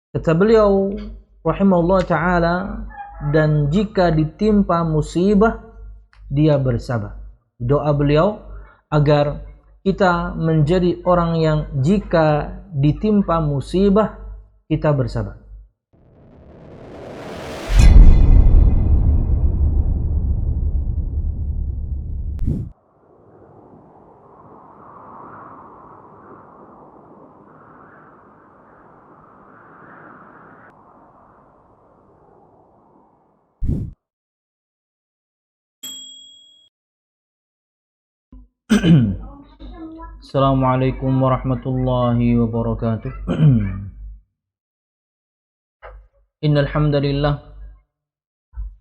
Kata beliau rahimahullah ta'ala, dan jika ditimpa musibah dia bersabar. Doa beliau agar kita menjadi orang yang jika ditimpa musibah kita bersabar. Assalamualaikum warahmatullahi wabarakatuh. Innal hamdalillah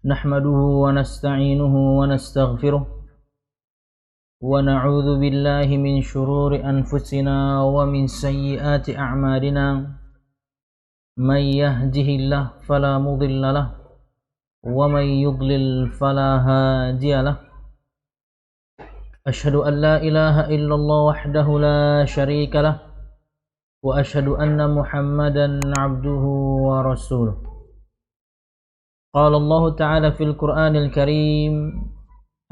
nahmaduhu wa nasta'inuhu wa nastaghfiruh wa na'udzu billahi min shururi anfusina wa min sayyiati a'malina. May yahdihillahu fala mudilla lahu wa may yudlil fala hadiya lahu. أشهد أن لا إله إلا الله وحده لا شريك له وأشهد أن محمدا عبده ورسوله. قال الله تعالى في القرآن الكريم: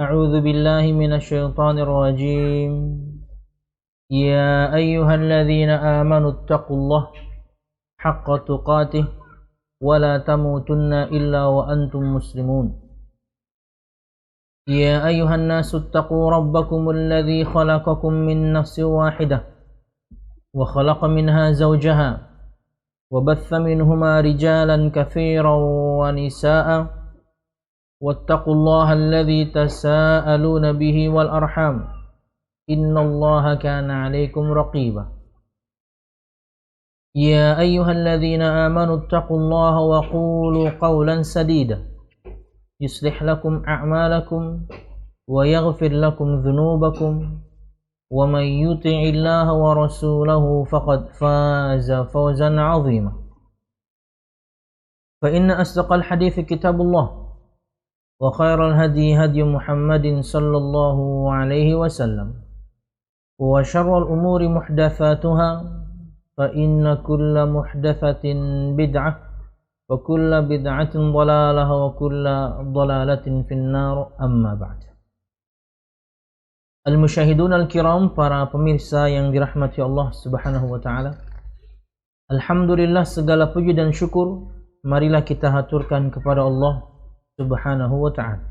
أعوذ بالله من الشيطان الرجيم. يا أيها الذين آمنوا اتقوا الله حق تقاته ولا تموتن إلا وأنتم مسلمون. يا أيها الناس اتقوا ربكم الذي خلقكم من نفس واحدة وخلق منها زوجها وبث منهما رجالا كثيرا ونساء واتقوا الله الذي تساءلون به والأرحام إن الله كان عليكم رقيبا. يا أيها الذين آمنوا اتقوا الله وقولوا قولا سديدا يصلح لكم أعمالكم ويغفر لكم ذنوبكم ومن يطع الله ورسوله فقد فاز فوزا عظيما. فإن أصدق الحديث كتاب الله وخير الهدي هدي محمد صلى الله عليه وسلم وشر الأمور محدثاتها فإن كل محدثة بدعة وكل بدعة ضلالة وكل ضلالة في النار أما بعد. Al-musyahidun al-kiram, para pemirsa yang dirahmati Allah subhanahu wa ta'ala, alhamdulillah, segala puji dan syukur marilah kita haturkan kepada Allah subhanahu wa ta'ala.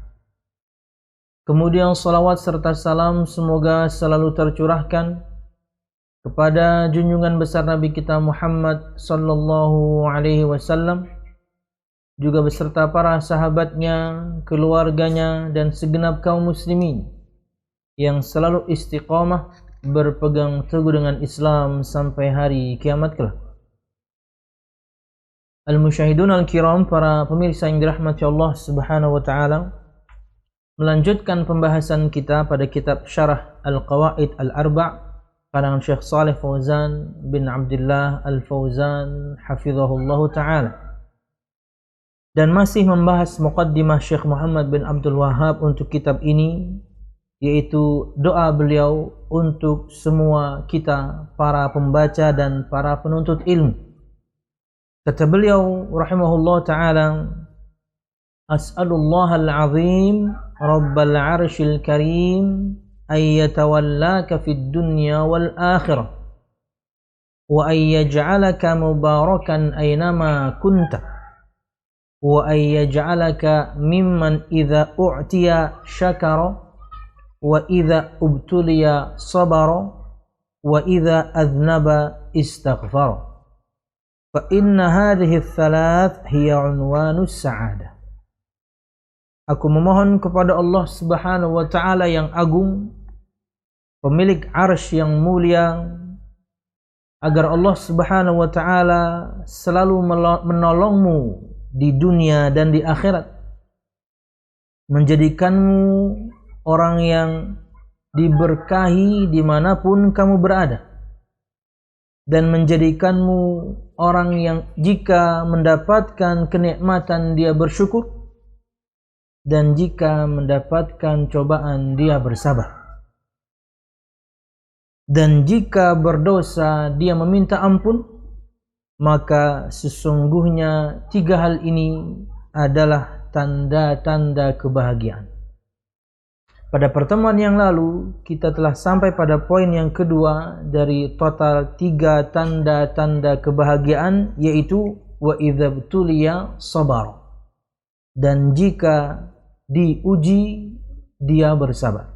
Kemudian salawat serta salam semoga selalu tercurahkan kepada junjungan besar Nabi kita Muhammad sallallahu alaihi wasallam, juga beserta para sahabatnya, keluarganya, dan segenap kaum muslimin yang selalu istiqamah berpegang teguh dengan Islam sampai hari kiamat kelak. Al-musyahidun al-kiram, para pemirsa yang dirahmati Allah subhanahu wa ta'ala, melanjutkan pembahasan kita pada kitab Syarah Al-Qawaid Al-Arba' karangan Syekh Shalih Fauzan bin Abdullah Al-Fauzan hafizahullahu ta'ala, dan masih membahas muqaddimah Syekh Muhammad bin Abdul Wahhab untuk kitab ini, yaitu doa beliau untuk semua kita para pembaca dan para penuntut ilmu. Kata beliau rahimahullah ta'ala: As'alullahal azim rabbal arshil karim ay yatawallaka fid dunya wal akhirah wa ay yaj'alaka mubarakan aynama kunta wa ay yaj'alaka mimman idza u'tiya syakara wa idza ubtuliya sabara wa idza adhnaba istaghfara fa inna hadhihi ats-tsalath hiya unwanus sa'adah. Aku memohon kepada Allah subhanahu wa ta'ala yang agung, pemilik arsy yang mulia, agar Allah subhanahu wa ta'ala selalu menolongmu di dunia dan di akhirat, menjadikanmu orang yang diberkahi dimanapun kamu berada, dan menjadikanmu orang yang jika mendapatkan kenikmatan dia bersyukur, dan jika mendapatkan cobaan dia bersabar, dan jika berdosa dia meminta ampun, maka sesungguhnya 3 hal ini adalah tanda-tanda kebahagiaan. Pada pertemuan yang lalu kita telah sampai pada poin yang kedua dari total 3 tanda-tanda kebahagiaan, yaitu wa idza btuliya sabar. Dan jika diuji dia bersabar.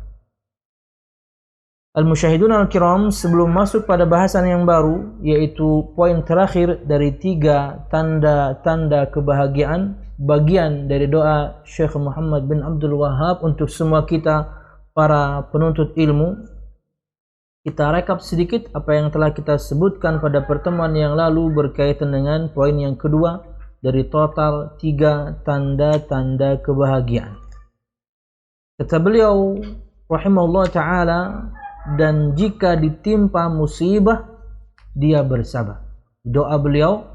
Al-musyahidun al-kiram, sebelum masuk pada bahasan yang baru, yaitu poin terakhir dari 3 tanda-tanda kebahagiaan, bagian dari doa Syekh Muhammad bin Abdul Wahhab untuk semua kita para penuntut ilmu. Kita rekap sedikit apa yang telah kita sebutkan pada pertemuan yang lalu berkaitan dengan poin yang kedua dari total 3 tanda-tanda kebahagiaan. Kata beliau rahimahullah ta'ala, dan jika ditimpa musibah dia bersabar. Doa beliau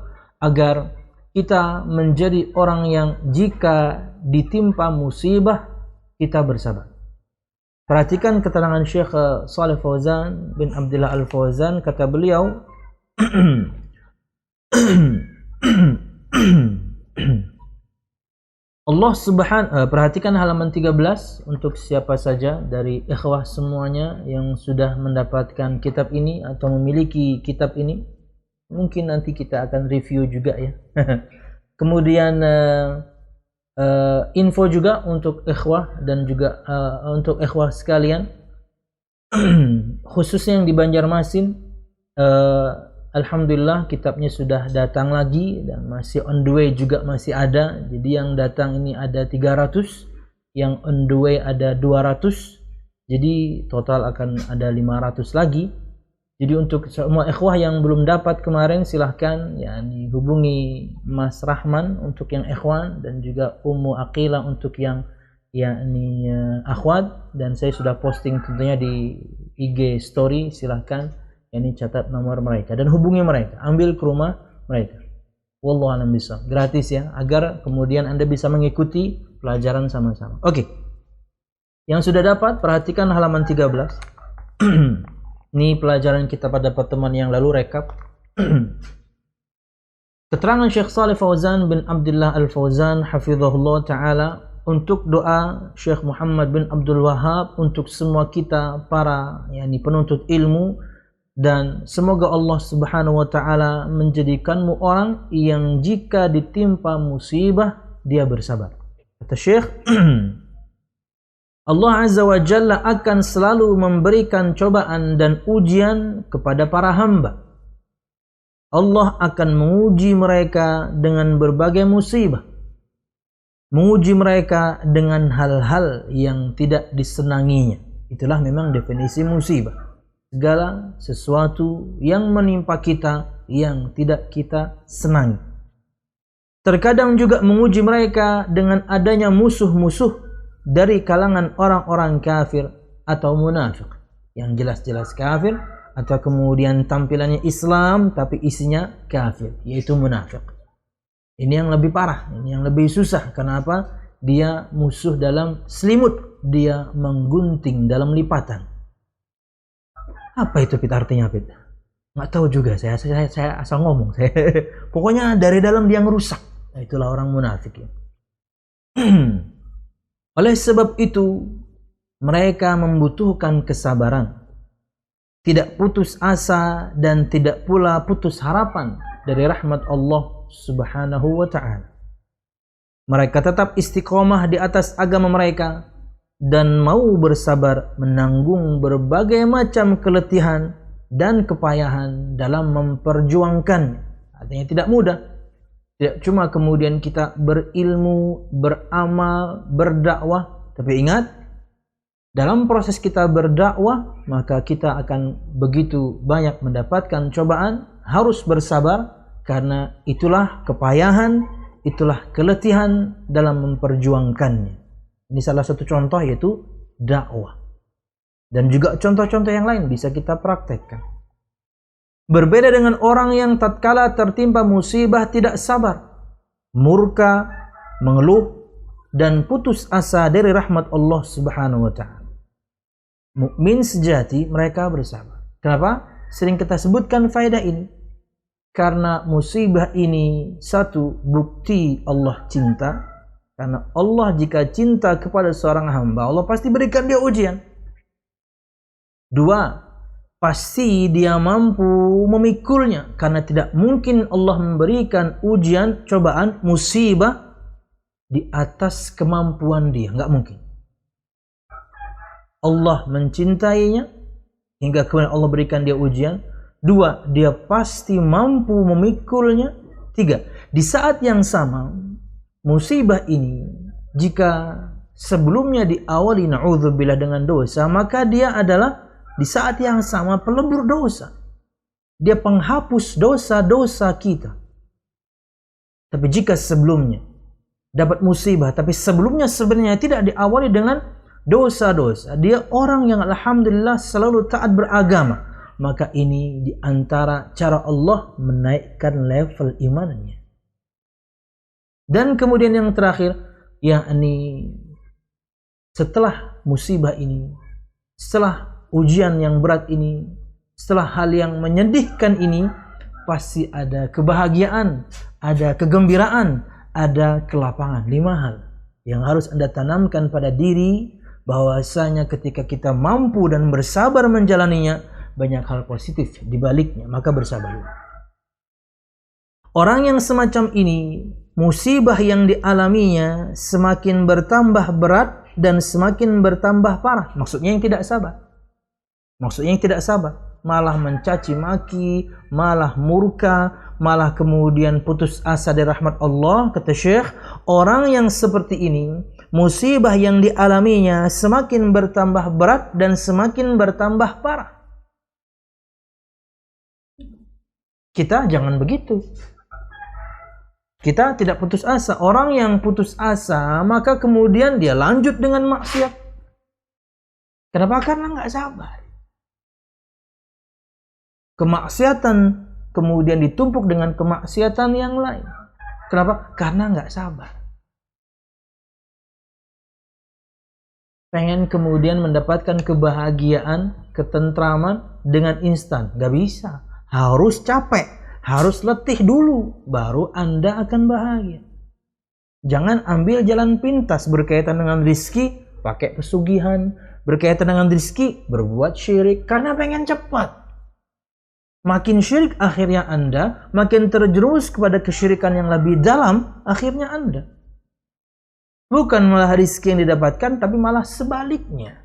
agar kita menjadi orang yang jika ditimpa musibah kita bersabar. Perhatikan keterangan Syekh Shalih Fauzan bin Abdullah Al-Fauzan, kata beliau perhatikan halaman 13 untuk siapa saja dari ikhwah semuanya yang sudah mendapatkan kitab ini atau memiliki kitab ini. Mungkin nanti kita akan review juga ya. Kemudian info juga untuk ikhwah dan juga untuk ikhwah sekalian khususnya yang di Banjarmasin. Alhamdulillah kitabnya sudah datang lagi dan masih on the way juga masih ada. Jadi yang datang ini ada 300, yang on the way ada 200. Jadi total akan ada 500 lagi. Jadi untuk semua ikhwah yang belum dapat kemarin silahkan hubungi Mas Rahman untuk yang ikhwan dan juga Ummu Aqila untuk yang akhwat, dan saya sudah posting tentunya di IG story. Silahkan catat nomor mereka dan hubungi mereka, ambil ke rumah mereka. Wallahu a'lam bishawab. Gratis ya, agar kemudian Anda bisa mengikuti pelajaran sama-sama. Oke. Yang sudah dapat, perhatikan halaman 13. Ini pelajaran kita pada pertemuan yang lalu, rekap. Keterangan Syekh Shalih Fauzan bin Abdullah Al-Fauzan hafizahullah ta'ala untuk doa Syekh Muhammad bin Abdul Wahhab untuk semua kita para penuntut ilmu, dan semoga Allah Subhanahu wa ta'ala menjadikanmu orang yang jika ditimpa musibah dia bersabar. Kata Syekh, Allah Azza wa Jalla akan selalu memberikan cobaan dan ujian kepada para hamba. Allah akan menguji mereka dengan berbagai musibah, menguji mereka dengan hal-hal yang tidak disenanginya. Itulah memang definisi musibah. Segala sesuatu yang menimpa kita yang tidak kita senangi. Terkadang juga menguji mereka dengan adanya musuh-musuh dari kalangan orang-orang kafir atau munafik, yang jelas-jelas kafir atau kemudian tampilannya Islam tapi isinya kafir, yaitu munafik. Ini yang lebih parah, ini yang lebih susah. Kenapa? Dia musuh dalam selimut, dia menggunting dalam lipatan. Apa itu Pit artinya, Pit? Nggak tahu juga, saya asal ngomong. Pokoknya dari dalam dia ngerusak. Nah, itulah orang munafik ya. Oleh sebab itu mereka membutuhkan kesabaran, tidak putus asa dan tidak pula putus harapan dari rahmat Allah Subhanahu wa ta'ala. Mereka tetap istiqomah di atas agama mereka dan mau bersabar menanggung berbagai macam keletihan dan kepayahan dalam memperjuangkan. Artinya tidak mudah. Tidak cuma kemudian kita berilmu, beramal, berdakwah, tapi ingat, dalam proses kita berdakwah maka kita akan begitu banyak mendapatkan cobaan, harus bersabar karena itulah kepayahan, itulah keletihan dalam memperjuangkannya. Ini salah satu contoh, yaitu dakwah. Dan juga contoh-contoh yang lain bisa kita praktekkan. Berbeda dengan orang yang tatkala tertimpa musibah tidak sabar, murka, mengeluh, dan putus asa dari rahmat Allah Subhanahu wa ta'ala. Mukmin sejati mereka bersabar. Kenapa? Sering kita sebutkan faedah ini. karena musibah ini satu bukti Allah cinta. Karena Allah jika cinta kepada seorang hamba, Allah pasti berikan dia ujian. Dua, pasti dia mampu memikulnya. Karena tidak mungkin Allah memberikan ujian, cobaan, musibah di atas kemampuan dia. Nggak mungkin. Allah mencintainya hingga kemudian Allah berikan dia ujian. Dua, dia pasti mampu memikulnya. Tiga, di saat yang sama, musibah ini jika sebelumnya diawali na'udzubillah dengan dosa, maka dia adalah di saat yang sama pelebur dosa. Dia penghapus dosa-dosa kita. Tapi jika sebelumnya dapat musibah, tapi sebelumnya sebenarnya tidak diawali dengan dosa-dosa, dia orang yang alhamdulillah selalu taat beragama, maka ini diantara cara Allah menaikkan level imannya. Dan kemudian yang terakhir, yakni setelah musibah ini, setelah ujian yang berat ini, setelah hal yang menyedihkan ini, pasti ada kebahagiaan, ada kegembiraan, ada kelapangan. 5 hal yang harus Anda tanamkan pada diri, bahwasanya ketika kita mampu dan bersabar menjalaninya, banyak hal positif di baliknya, maka bersabarlah. Orang yang semacam ini, musibah yang dialaminya semakin bertambah berat dan semakin bertambah parah. Maksudnya yang tidak sabar. Maksudnya yang tidak sabar. Malah mencaci maki, malah murka, malah kemudian putus asa dari rahmat Allah. Kata Syekh, orang yang seperti ini, musibah yang dialaminya semakin bertambah berat dan semakin bertambah parah. Kita jangan begitu. Kita tidak putus asa. Orang yang putus asa, maka kemudian dia lanjut dengan maksiat. Kenapa? Karena nggak sabar. Kemaksiatan kemudian ditumpuk dengan kemaksiatan yang lain. Kenapa? Karena nggak sabar. Pengen kemudian mendapatkan kebahagiaan, ketentraman dengan instan. Nggak bisa. Harus capek. Harus letih dulu, baru Anda akan bahagia. Jangan ambil jalan pintas berkaitan dengan rizki, pakai pesugihan. Berkaitan dengan rizki, berbuat syirik, karena pengen cepat. Makin syirik akhirnya Anda, makin terjerumus kepada kesyirikan yang lebih dalam, akhirnya Anda. Bukan malah rizki yang didapatkan, tapi malah sebaliknya.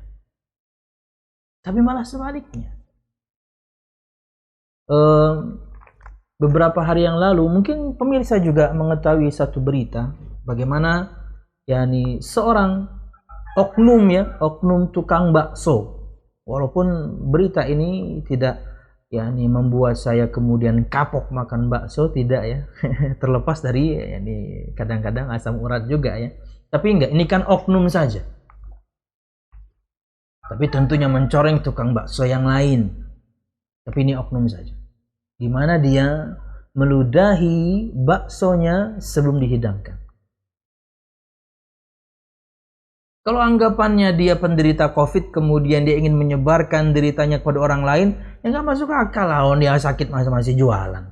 Beberapa hari yang lalu, mungkin pemirsa juga mengetahui satu berita bagaimana yakni seorang oknum tukang bakso. Walaupun berita ini tidak yakni membuat saya kemudian kapok makan bakso, tidak ya. Terlepas dari yakni kadang-kadang asam urat juga ya. Tapi enggak, ini kan oknum saja. Tapi tentunya mencoreng tukang bakso yang lain. Tapi ini oknum saja. Di mana dia meludahi baksonya sebelum dihidangkan. Kalau anggapannya dia penderita COVID, kemudian dia ingin menyebarkan deritanya kepada orang lain, ya nggak masuk akal lah, dia sakit masih jualan.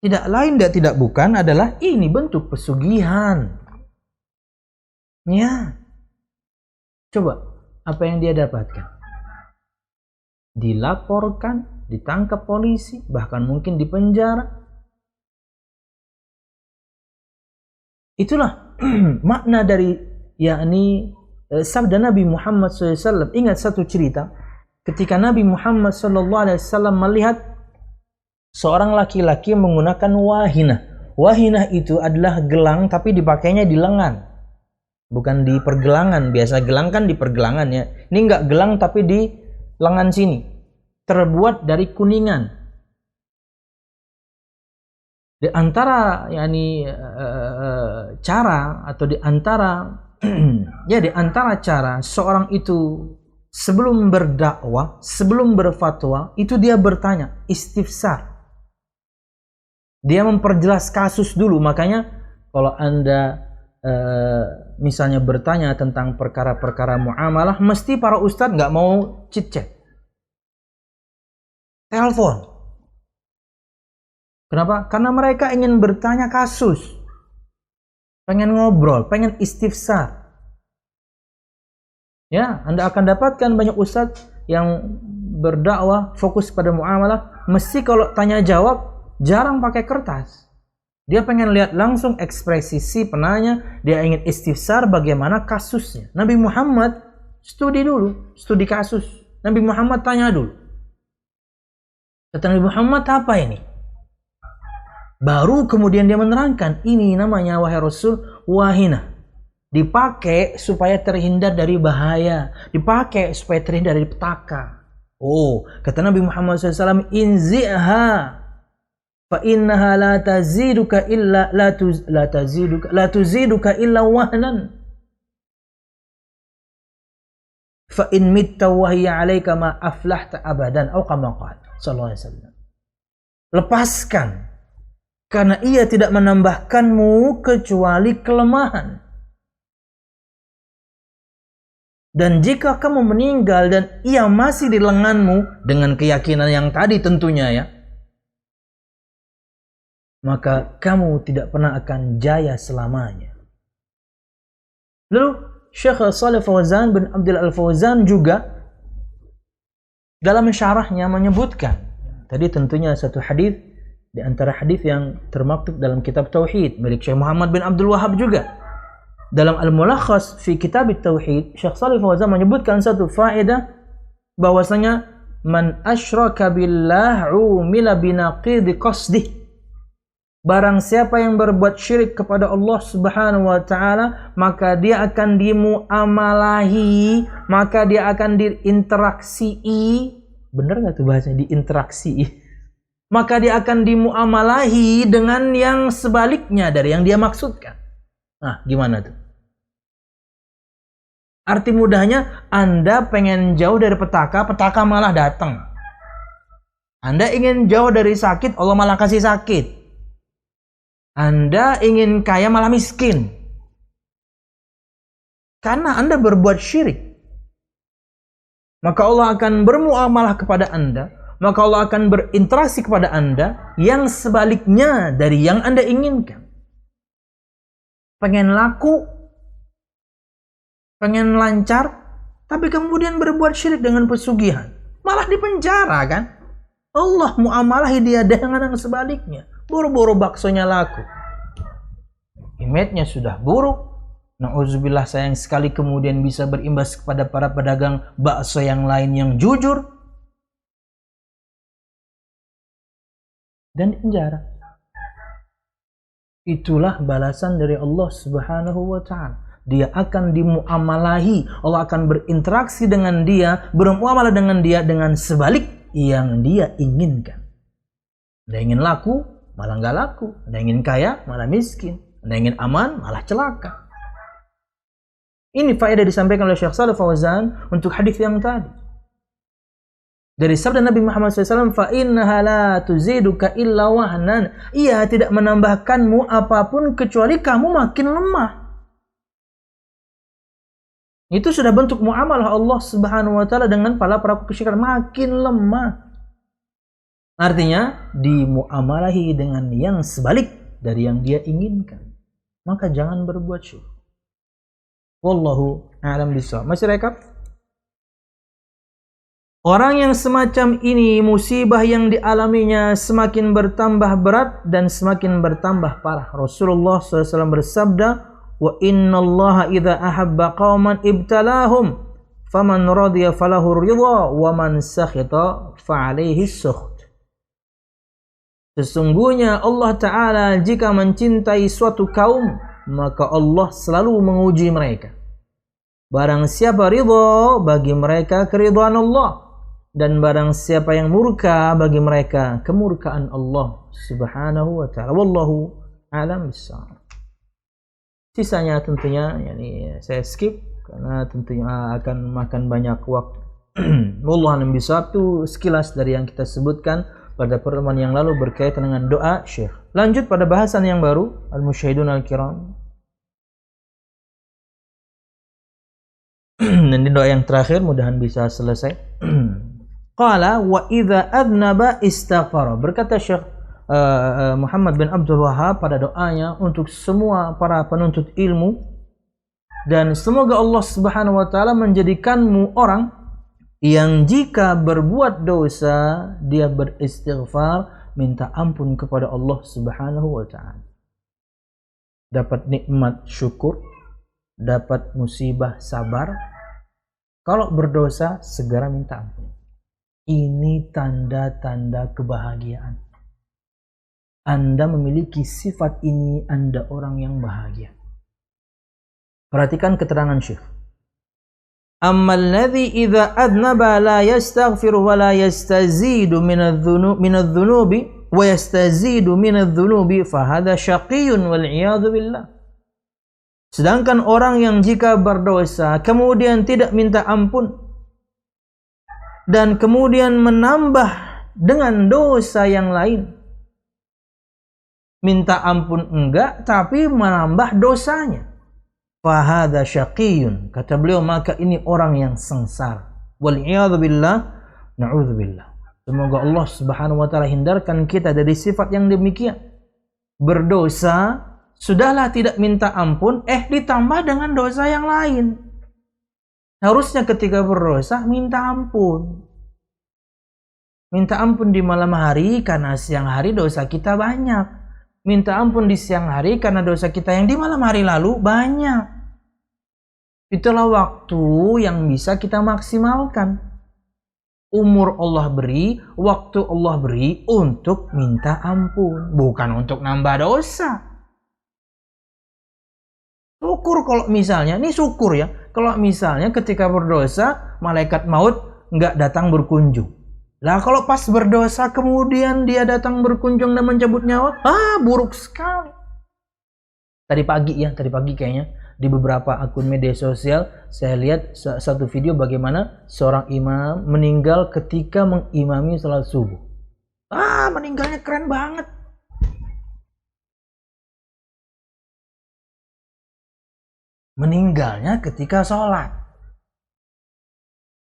Tidak lain dan tidak bukan adalah ini bentuk pesugihan. Ya, coba apa yang dia dapatkan? Dilaporkan, ditangkap polisi, bahkan mungkin dipenjara. Itulah makna dari yakni sabda Nabi Muhammad SAW. Ingat satu cerita, ketika Nabi Muhammad SAW melihat seorang laki-laki menggunakan wahinah. Wahinah itu adalah gelang tapi dipakainya di lengan, bukan di pergelangan. Biasa gelang kan di pergelangan ya. Ini enggak gelang tapi di lengan sini, terbuat dari kuningan. Di antara yakni cara atau di antara ya di antara cara seorang itu sebelum berdakwah, sebelum berfatwa, itu dia bertanya, istifsar. Dia memperjelas kasus dulu. Makanya kalau Anda misalnya bertanya tentang perkara-perkara muamalah, mesti para ustadz nggak mau chit-chat, telepon. Kenapa? Karena mereka ingin bertanya kasus, pengen ngobrol, pengen istifsar. Ya, Anda akan dapatkan banyak ustadz yang berdakwah fokus pada muamalah, mesti kalau tanya jawab jarang pakai kertas. Dia pengen lihat langsung ekspresi si penanya, dia ingin istifsar bagaimana kasusnya. Nabi Muhammad studi dulu, studi kasus. Nabi Muhammad tanya dulu. Kata Nabi Muhammad, apa ini? Baru kemudian dia menerangkan, ini namanya wahai Rasul wahina. Dipakai supaya terhindar dari bahaya, dipakai supaya terhindar dari petaka. Oh, kata Nabi Muhammad SAW, inzi'ha fa innaha la taziduka illa wahnan. Fa in mitta wa hiya 'alaika ma aflahta abadan, atau kama qala sallallahu alaihi wasallam. Lepaskan, karena ia tidak menambahkanmu kecuali kelemahan. Dan jika kamu meninggal dan ia masih di lenganmu, dengan keyakinan yang tadi tentunya ya, maka kamu tidak pernah akan jaya selamanya. Lalu Syekh Shalih Fauzan bin Abdul Al-Fauzan juga dalam syarahnya menyebutkan, tadi tentunya satu hadis di antara hadis yang termaktub dalam kitab Tauhid milik Syekh Muhammad bin Abdul Wahab juga. Dalam Al-Mulakhas fi Kitab Tauhid, Syekh Shalih Fauzan menyebutkan satu faedah bahwasanya man asyraka billah umila binaqidi qasdih. Barang siapa yang berbuat syirik kepada Allah Subhanahu wa taala, maka dia akan dimuamalahi, maka dia akan diinteraksi. Benar enggak tuh bahasanya diinteraksi? Maka dia akan dimuamalahi dengan yang sebaliknya dari yang dia maksudkan. Nah, gimana tuh? Arti mudahnya, Anda pengen jauh dari petaka, petaka malah datang. Anda ingin jauh dari sakit, Allah malah kasih sakit. Anda ingin kaya malah miskin. Karena Anda berbuat syirik. Maka Allah akan bermuamalah kepada Anda. Maka Allah akan berinteraksi kepada Anda yang sebaliknya dari yang Anda inginkan. Pengen laku, pengen lancar, tapi kemudian berbuat syirik dengan pesugihan. Malah dipenjara kan? Allah muamalahi dia dengan yang sebaliknya. Boro-boro baksonya laku, image-nya sudah buruk. Na'udzubillah, sayang sekali kemudian bisa berimbas kepada para pedagang bakso yang lain yang jujur dan dipenjara. Itulah balasan dari Allah Subhanahu wa ta'ala. Dia akan dimuamalahi, Allah akan berinteraksi dengan dia, bermuamalah dengan dia dengan sebalik yang dia inginkan. Anda ingin laku, malah nggak laku. Anda ingin kaya, malah miskin. Anda ingin aman, malah celaka. Ini faedah disampaikan oleh Syekh Shalih Fauzan untuk hadis yang tadi. Dari sabda Nabi Muhammad SAW, fa innaha la tuziduka illa wahnan. Ia tidak menambahkanmu apapun kecuali kamu makin lemah. Itu sudah bentuk muamalah Allah Subhanahu wa taala dengan para pelaku kesyirikan, makin lemah. Artinya dimuamalahi dengan yang sebalik dari yang dia inginkan. Maka jangan berbuat syirik. Wallahu a'lam bishawab. Masih rekap? Orang yang semacam ini, musibah yang dialaminya semakin bertambah berat dan semakin bertambah parah. Rasulullah SAW bersabda, wa innallaha idza ahabba qauman ibtalahum faman radiya falahu ridha wa man sakhita fa alaihi sukht. Sesungguhnya Allah Ta'ala jika mencintai suatu kaum, maka Allah selalu menguji mereka. Barang siapa ridha, bagi mereka keridhaan Allah. Dan barang siapa yang murka, bagi mereka kemurkaan Allah Subhanahu wa ta'ala. Wallahu a'lam bishawab. Sisanya tentunya saya skip karena tentunya akan makan banyak waktu. Wallahu a'lam bishawab. Itu sekilas dari yang kita sebutkan pada pertemuan yang lalu berkaitan dengan doa Syekh. Lanjut pada bahasan yang baru, al-musyahidun al-kiram. Nanti doa yang terakhir mudahan bisa selesai. Qala wa idza adnaba istaghfara. Berkata Syekh Muhammad bin Abdul Wahhab pada doanya untuk semua para penuntut ilmu, dan semoga Allah Subhanahu wa taala menjadikanmu orang yang jika berbuat dosa dia beristighfar, minta ampun kepada Allah Subhanahu wa taala. Dapat nikmat syukur, dapat musibah sabar. Kalau berdosa segera minta ampun. Ini tanda-tanda kebahagiaan. Anda memiliki sifat ini, Anda orang yang bahagia. Perhatikan keterangan Syekh. Ammal ladzi idza adnaba la yastaghfiru wa la yastazidu minadh-dhunubi wa yastazidu minadh-dhunubi fa hadha syaqiyyun wal 'iyadzu billah. Sedangkan orang yang jika berdosa kemudian tidak minta ampun dan kemudian menambah dengan dosa yang lain, minta ampun enggak tapi menambah dosanya, fa hadza syaqiyyun, kata beliau, maka ini orang yang sengsara. Wal 'iyadzu billah, na'udzubillah. Semoga Allah Subhanahu wa taala hindarkan kita dari sifat yang demikian. Berdosa, sudahlah tidak minta ampun, ditambah dengan dosa yang lain. Harusnya ketika berdosa minta ampun. Minta ampun di malam hari karena siang hari dosa kita banyak. Minta ampun di siang hari karena dosa kita yang di malam hari lalu banyak. Itulah waktu yang bisa kita maksimalkan. Umur Allah beri, waktu Allah beri untuk minta ampun, bukan untuk nambah dosa. Syukur kalau misalnya, ini syukur ya, kalau misalnya ketika berdosa malaikat maut nggak datang berkunjung. Lah kalau pas berdosa kemudian dia datang berkunjung dan mencabut nyawa, buruk sekali. Tadi pagi kayaknya di beberapa akun media sosial saya lihat satu video bagaimana seorang imam meninggal ketika mengimami salat subuh. Meninggalnya keren banget. Meninggalnya ketika sholat.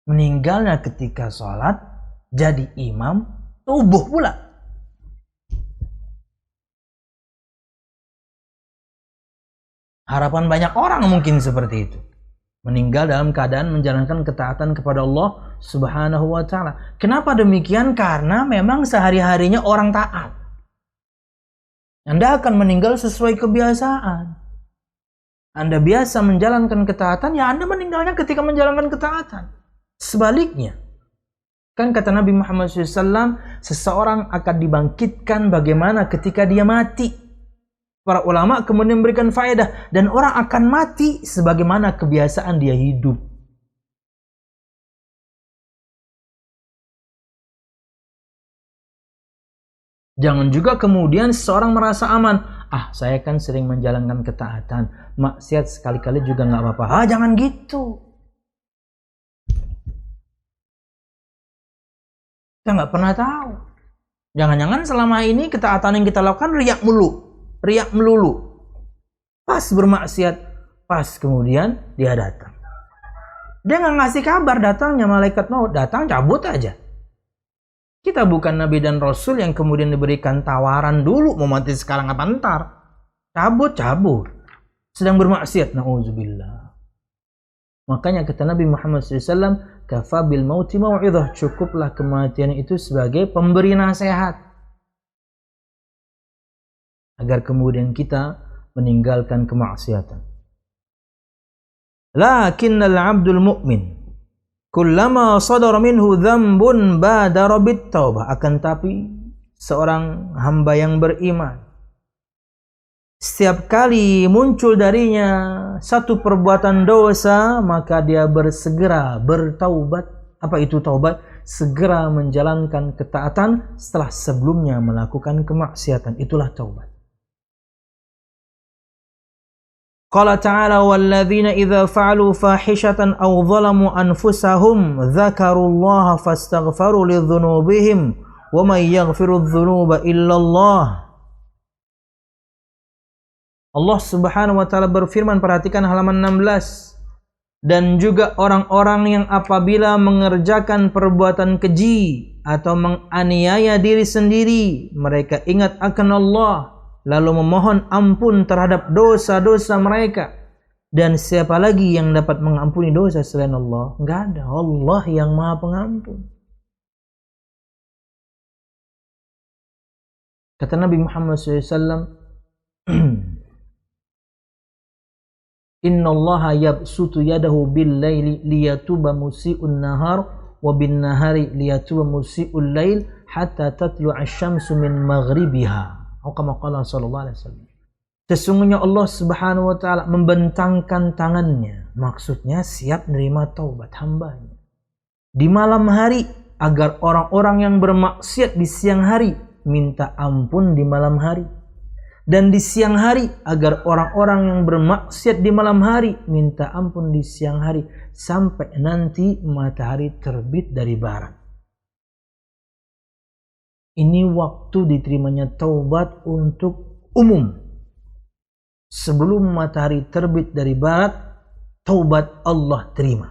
Meninggalnya ketika sholat jadi imam subuh pula. Harapan banyak orang mungkin seperti itu. Meninggal dalam keadaan menjalankan ketaatan kepada Allah Subhanahu wa taala. Kenapa demikian? Karena memang sehari-harinya orang taat. Anda akan meninggal sesuai kebiasaan. Anda biasa menjalankan ketaatan, ya Anda meninggalnya ketika menjalankan ketaatan. Sebaliknya, kan kata Nabi Muhammad SAW, seseorang akan dibangkitkan bagaimana ketika dia mati. Para ulama kemudian memberikan faedah, dan orang akan mati sebagaimana kebiasaan dia hidup. Jangan juga kemudian seseorang merasa aman. Saya kan sering menjalankan ketaatan, maksiat sekali-kali juga nggak apa-apa. Jangan gitu. Kita nggak pernah tahu. Jangan-jangan selama ini ketaatan yang kita lakukan riak melulu. Pas bermaksiat, pas kemudian dia datang. Dia nggak ngasih kabar datangnya malaikat maut, datang cabut aja. Kita bukan Nabi dan Rasul yang kemudian diberikan tawaran dulu, mau mati sekarang apa ntar. Cabut. Sedang bermaksiat, na'udzubillah. Makanya kata Nabi Muhammad SAW, kafa bil mauti mau'idhah, cukuplah kematian itu sebagai pemberi nasihat. Agar kemudian kita meninggalkan kemaksiatan. Lakinnal abdul mu'min kullama sadara minhu dzambun badara bit taubah. Akan tapi seorang hamba yang beriman, setiap kali muncul darinya satu perbuatan dosa, maka dia bersegera bertaubat. Apa itu taubat? Segera menjalankan ketaatan setelah sebelumnya melakukan kemaksiatan. Itulah taubat. Qala ta'ala walladzina idza fa'alu fahishatan aw zalamu anfusahum dzakarullaha fastaghfaru lidzunubihim wa may yaghfiru dzunuba illallah. Allah Subhanahu wa taala berfirman, perhatikan halaman 16. Dan juga orang-orang yang apabila mengerjakan perbuatan keji atau menganiaya diri sendiri, mereka ingat akan Allah lalu memohon ampun terhadap dosa-dosa mereka. Dan siapa lagi yang dapat mengampuni dosa selain Allah? Enggak ada. Allah yang Maha Pengampun. Kata Nabi Muhammad SAW, Inna Allah yabsutu yadahu bil laili liyatuba musi'un nahar wa bin nahari liyatuba musi'ul lail hatta tatlu'a syamsu min maghribiha. Atau kama qala sallallahu alaihi wasallam. Sesungguhnya Allah Subhanahu wa taala membentangkan tangannya, maksudnya siap menerima taubat hambanya di malam hari, agar orang-orang yang bermaksiat di siang hari minta ampun di malam hari, dan di siang hari agar orang-orang yang bermaksiat di malam hari minta ampun di siang hari, sampai nanti matahari terbit dari barat. Ini waktu diterimanya taubat untuk umum. Sebelum matahari terbit dari barat, taubat Allah terima.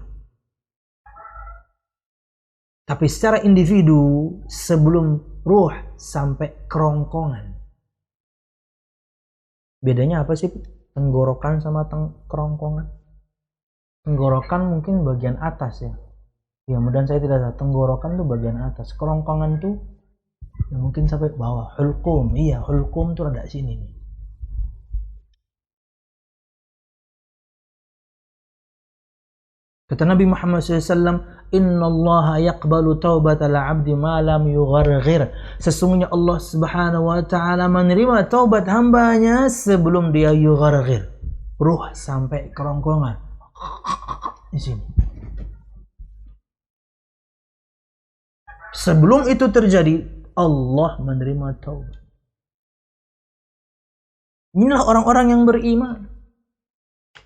Tapi secara individu, sebelum ruh sampai kerongkongan. Bedanya apa sih? Tenggorokan sama kerongkongan. Tenggorokan mungkin bagian atas ya. Ya mudah saya tidak tahu. Tenggorokan tuh bagian atas. Kerongkongan tuh ya mungkin sampai bawah. Hulqum. Iya, hulqum tuh ada sini nih. Kata Nabi Muhammad SAW, Inna Allah yaqbalu taubatal abdi ma lam yugharghir. Sesungguhnya Allah Subhanahu wa taala menerima taubat hambanya sebelum dia yugharghir. Ruh sampai kerongkongan. Di sini. Sebelum itu terjadi, Allah menerima taubat. Inilah orang-orang yang beriman.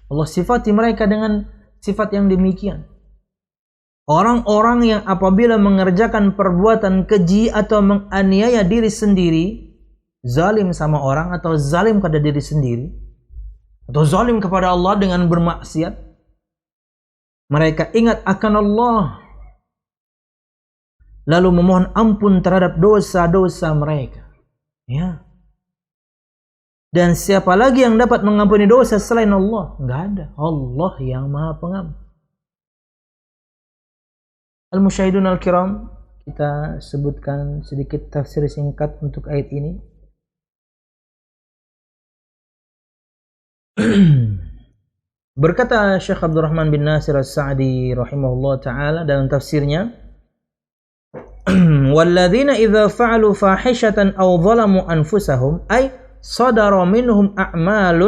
Allah sifati mereka dengan sifat yang demikian. Orang-orang yang apabila mengerjakan perbuatan keji atau menganiaya diri sendiri, zalim sama orang atau zalim pada diri sendiri, atau zalim kepada Allah dengan bermaksiat, mereka ingat akan Allah, lalu memohon ampun terhadap dosa-dosa mereka. Ya. Dan siapa lagi yang dapat mengampuni dosa selain Allah? Enggak ada. Allah yang Maha Pengampun. Al-Musyahidun Al-Kiram, kita sebutkan sedikit tafsir singkat untuk ayat ini. Berkata Syekh Abdurrahman bin Nasir As-Sa'di rahimahullah ta'ala dalam tafsirnya, وَالَّذِينَ إِذَا فَعَلُوا فَاحِشَةً أَوْ ظَلَمُوا أَنفُسَهُمْ أي صدر منهم أعمال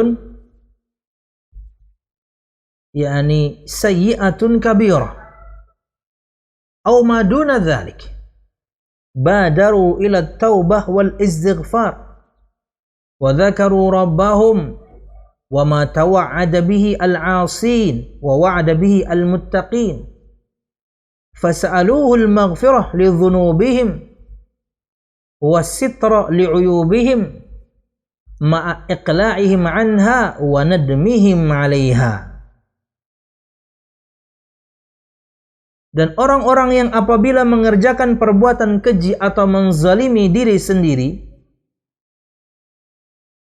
يعني سيئة كبيرة أو ما دون ذلك بادروا إلى التوبة والاستغفار وذكروا ربهم وما توعد به العاصين ووعد به المتقين فسألوه المغفرة لذنوبهم والستر لعيوبهم ma'a iqla'ihim anha wa nadmihim 'alaiha. Dan orang-orang yang apabila mengerjakan perbuatan keji atau menzalimi diri sendiri,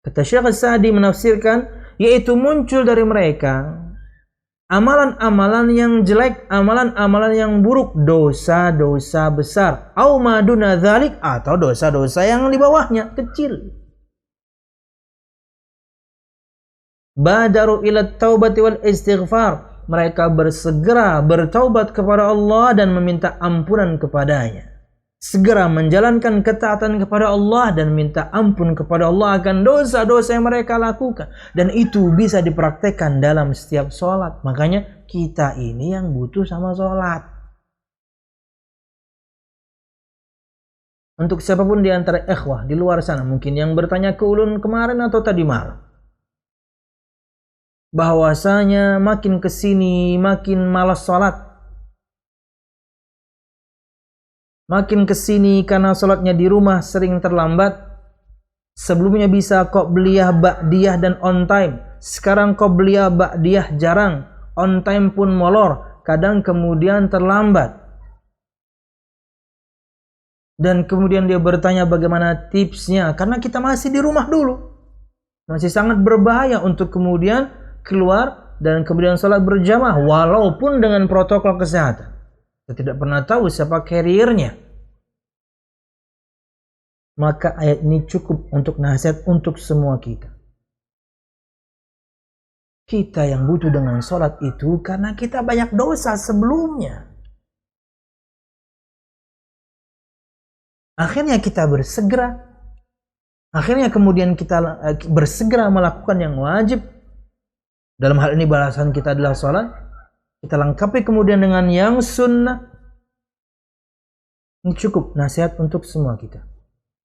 kata Syekh As-Sa'di menafsirkan, yaitu muncul dari mereka amalan-amalan yang jelek, amalan-amalan yang buruk, dosa-dosa besar, au maduna dzalik, atau dosa-dosa yang di bawahnya kecil. Badaru ila taubati wal istighfar. Mereka bersegera bertaubat kepada Allah dan meminta ampunan kepadanya. Segera menjalankan ketaatan kepada Allah dan minta ampun kepada Allah akan dosa-dosa yang mereka lakukan. Dan itu bisa dipraktekkan dalam setiap sholat. Makanya kita ini yang butuh sama sholat. Untuk siapapun di antara ikhwah di luar sana, mungkin yang bertanya ke ulun kemarin atau tadi malam, bahwasanya makin kesini makin malas sholat, makin kesini karena sholatnya di rumah sering terlambat. Sebelumnya bisa qobliyah, ba'diyah dan on time, sekarang qobliyah, ba'diyah jarang, on time pun molor, kadang kemudian terlambat. Dan kemudian dia bertanya bagaimana tipsnya, karena kita masih di rumah dulu. Masih sangat berbahaya untuk kemudian keluar dan kemudian sholat berjamaah walaupun dengan protokol kesehatan. Kita tidak pernah tahu siapa carrier-nya. Maka ayat ini cukup untuk nasihat untuk semua kita. Kita yang butuh dengan sholat itu karena kita banyak dosa sebelumnya. Akhirnya kita bersegera. Akhirnya kemudian kita bersegera melakukan yang wajib. Dalam hal ini balasan kita adalah sholat. Kita lengkapi kemudian dengan yang sunnah. Ini cukup nasihat untuk semua kita.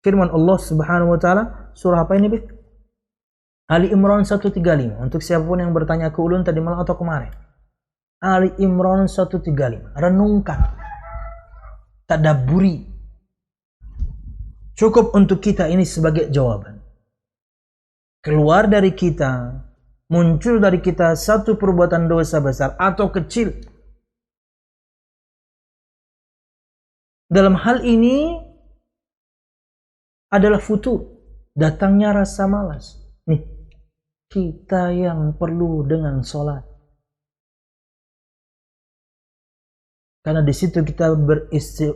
Firman Allah Subhanahu wa taala, surah apa ini, Bif? Ali Imran 135. Untuk siapapun yang bertanya ke ulun tadi malam atau kemarin. Ali Imran 135. Renungkan. Tadabburi. Cukup untuk kita ini sebagai jawaban. Keluar dari kita, muncul dari kita satu perbuatan dosa besar atau kecil. Dalam hal ini adalah futur, datangnya rasa malas. Nih, kita yang perlu dengan sholat. Karena di situ kita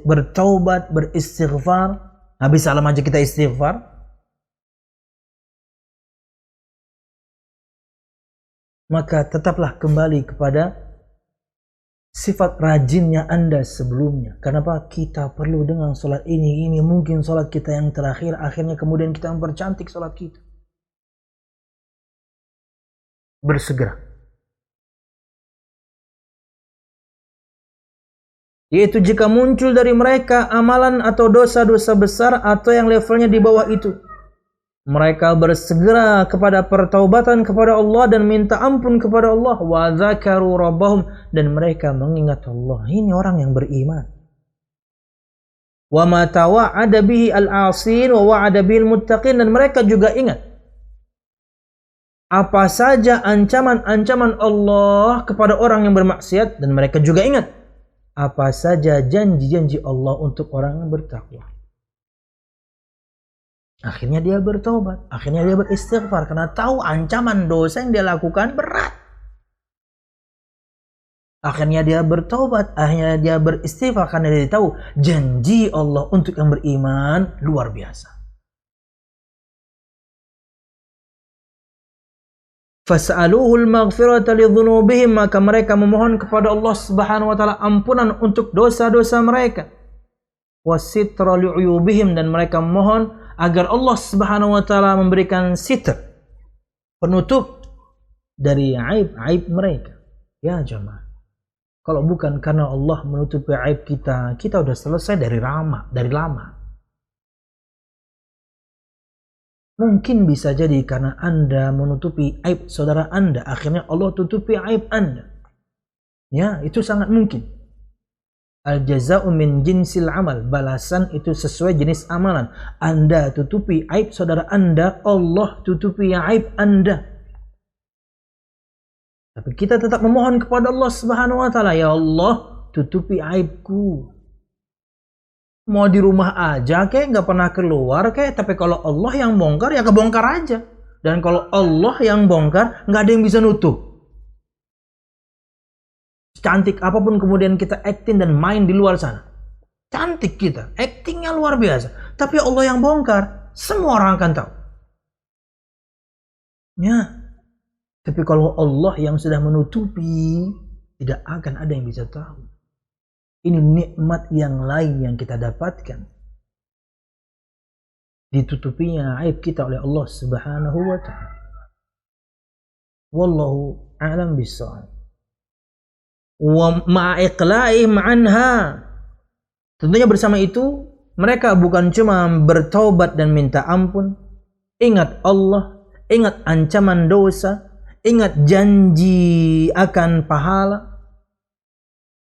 bertaubat, beristighfar. Habis salam aja kita istighfar. Maka tetaplah kembali kepada sifat rajinnya Anda sebelumnya. Kenapa? Kita perlu dengan sholat ini. Ini mungkin sholat kita yang terakhir. Akhirnya kemudian kita mempercantik sholat kita. Bersegera. Yaitu jika muncul dari mereka amalan atau dosa-dosa besar atau yang levelnya di bawah itu. Mereka bersegera kepada pertaubatan kepada Allah dan minta ampun kepada Allah. Wa dzakaru rabbahum, dan mereka mengingat Allah. Ini orang yang beriman. Wa ma tawa'ada bihi al-'asin wa wa'ada bil muttaqin, dan mereka juga ingat apa saja ancaman-ancaman Allah kepada orang yang bermaksiat, dan mereka juga ingat apa saja janji-janji Allah untuk orang yang bertakwa. Akhirnya dia bertobat, akhirnya dia beristighfar karena tahu ancaman dosa yang dia lakukan berat. Akhirnya dia bertobat, akhirnya dia beristighfar karena dia tahu janji Allah untuk yang beriman luar biasa. Fas'aluhul maghfirata lidzunubihim, maka mereka memohon kepada Allah Subhanahu wa taala ampunan untuk dosa-dosa mereka. Wasitra li'uyubihim, dan mereka memohon agar Allah Subhanahu wa taala memberikan sitr, penutup dari aib-aib mereka. Ya jemaah, kalau bukan karena Allah menutupi aib kita, kita udah selesai dari lama. Mungkin bisa jadi karena Anda menutupi aib saudara Anda, akhirnya Allah tutupi aib Anda. Ya, itu sangat mungkin. Al-jaza'u min jinsil amal, balasan itu sesuai jenis amalan. Anda tutupi aib saudara Anda, Allah tutupi aib Anda. Tapi kita tetap memohon kepada Allah Subhanahu wa taala, ya Allah, tutupi aibku. Mau di rumah aja kayak nggak pernah keluar kayak, tapi kalau Allah yang bongkar ya kebongkar aja. Dan kalau Allah yang bongkar nggak ada yang bisa nutup. Cantik apapun kemudian kita acting dan main di luar sana, cantik kita, actingnya luar biasa, tapi Allah yang bongkar, semua orang akan tahu. Ya, tapi kalau Allah yang sudah menutupi, tidak akan ada yang bisa tahu. Ini nikmat yang lain yang kita dapatkan. Ditutupinya aib kita oleh Allah Subhanahu wa ta'ala. Wallahu a'lam bissawab. Wa ma'iqla'ihim anha. Tentunya bersama itu, mereka bukan cuma bertaubat dan minta ampun. Ingat Allah, ingat ancaman dosa, ingat janji akan pahala.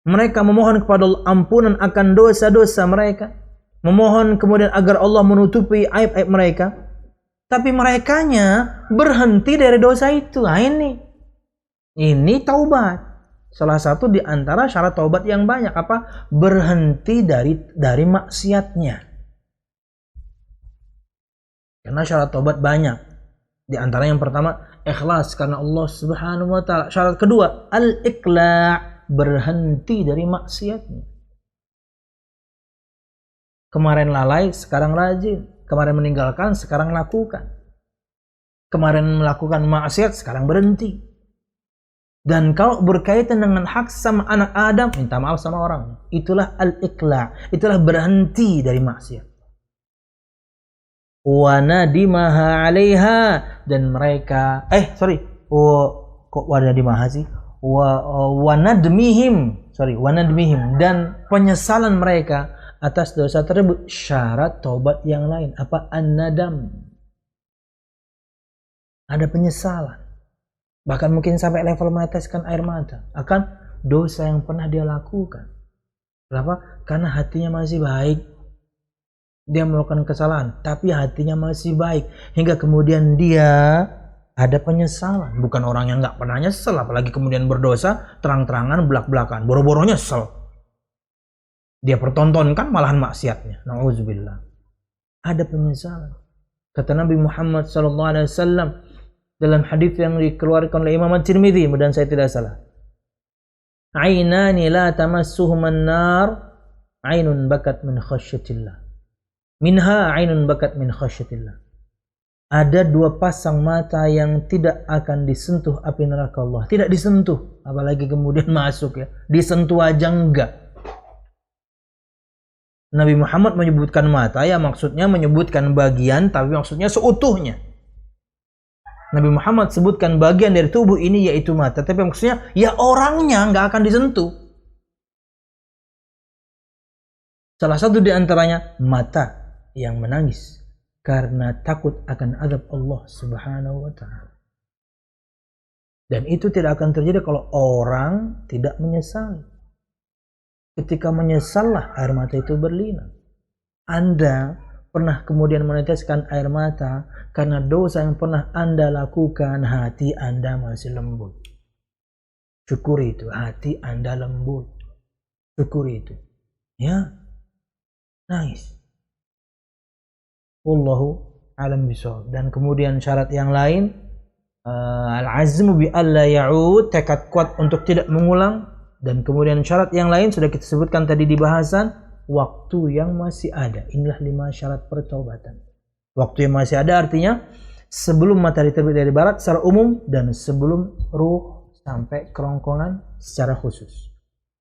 Mereka memohon kepada Allah ampunan akan dosa-dosa mereka. Memohon kemudian agar Allah menutupi aib-aib mereka. Tapi merekanya berhenti dari dosa itu. Nah, ini taubat. Salah satu di antara syarat taubat yang banyak apa? Berhenti dari maksiatnya. Karena syarat taubat banyak. Di antara yang pertama, ikhlas karena Allah Subhanahu wa taala. Syarat kedua, al-iqla', berhenti dari maksiatnya. Kemarin lalai, sekarang rajin. Kemarin meninggalkan, sekarang lakukan. Kemarin melakukan maksiat, sekarang berhenti. Dan kalau berkaitan dengan hak sama anak Adam, minta maaf sama orang. Itulah al-iqla', itulah berhenti dari maksiat. Wa nadimaha 'alaiha, dan mereka kok wa nadimaha sih? Wa nadmihim dan penyesalan mereka atas dosa tersebut. Syarat taubat yang lain apa? An-nadam. Ada penyesalan. Bahkan mungkin sampai level meneteskan air mata akan dosa yang pernah dia lakukan. Kenapa? Karena hatinya masih baik. Dia melakukan kesalahan, tapi hatinya masih baik. Hingga kemudian dia ada penyesalan. Bukan orang yang nggak pernah nyesel, apalagi kemudian berdosa, terang-terangan, belak-belakan. Boro-boro nyesel. Dia pertontonkan malahan maksiatnya. Nauzubillah. Ada penyesalan. Kata Nabi Muhammad SAW, dalam hadis yang dikeluarkan oleh Imam At-Tirmidzi, mudah saya tidak salah. Ainani la tamassuhuman nar, ainun bakat min khasyatillah. Minha ainun bakat min khasyatillah. Ada dua pasang mata yang tidak akan disentuh api neraka Allah. Tidak disentuh, apalagi kemudian masuk ya. Disentuh aja enggak. Nabi Muhammad menyebutkan mata, ya maksudnya menyebutkan bagian, tapi maksudnya seutuhnya. Nabi Muhammad sebutkan bagian dari tubuh ini yaitu mata, tapi maksudnya ya orangnya nggak akan disentuh. Salah satu di antaranya mata yang menangis karena takut akan azab Allah Subhanahu wa taala. Dan itu tidak akan terjadi kalau orang tidak menyesal. Ketika menyesallah air mata itu berlinang. Anda pernah kemudian meneteskan air mata karena dosa yang pernah Anda lakukan, hati Anda masih lembut. Syukuri itu, hati Anda lembut. Syukuri itu. Ya, nangis. Wallahu a'lam bishawab. Dan kemudian syarat yang lain, al-azmu bi alla ya'ud, tekad kuat untuk tidak mengulang. Dan kemudian syarat yang lain sudah kita sebutkan tadi di bahasan, waktu yang masih ada. Inilah 5 syarat pertaubatan. Waktu yang masih ada artinya sebelum matahari terbit dari barat secara umum dan sebelum ruh sampai kerongkongan secara khusus.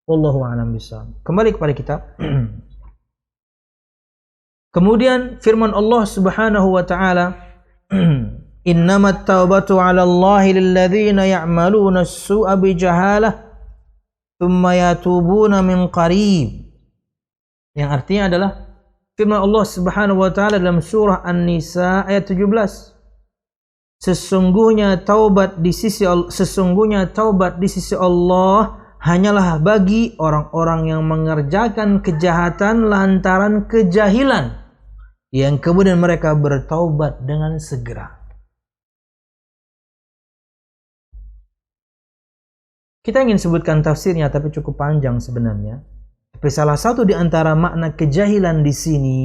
Wallahu a'lam bishawab. Kembali kepada kitab. Kemudian firman Allah Subhanahu wa taala, "Innamat taubatu 'ala Allahi lilladzina ya'maluna as-su'a bi jahalah tsumma yatubuna min qarib." Yang artinya adalah firman Allah Subhanahu wa taala dalam surah An-Nisa ayat 17. Sesungguhnya taubat di sisi Allah hanyalah bagi orang-orang yang mengerjakan kejahatan lantaran kejahilan, yang kemudian mereka bertaubat dengan segera. Kita ingin sebutkan tafsirnya, tapi cukup panjang sebenarnya. Tapi salah satu di antara makna kejahilan di sini,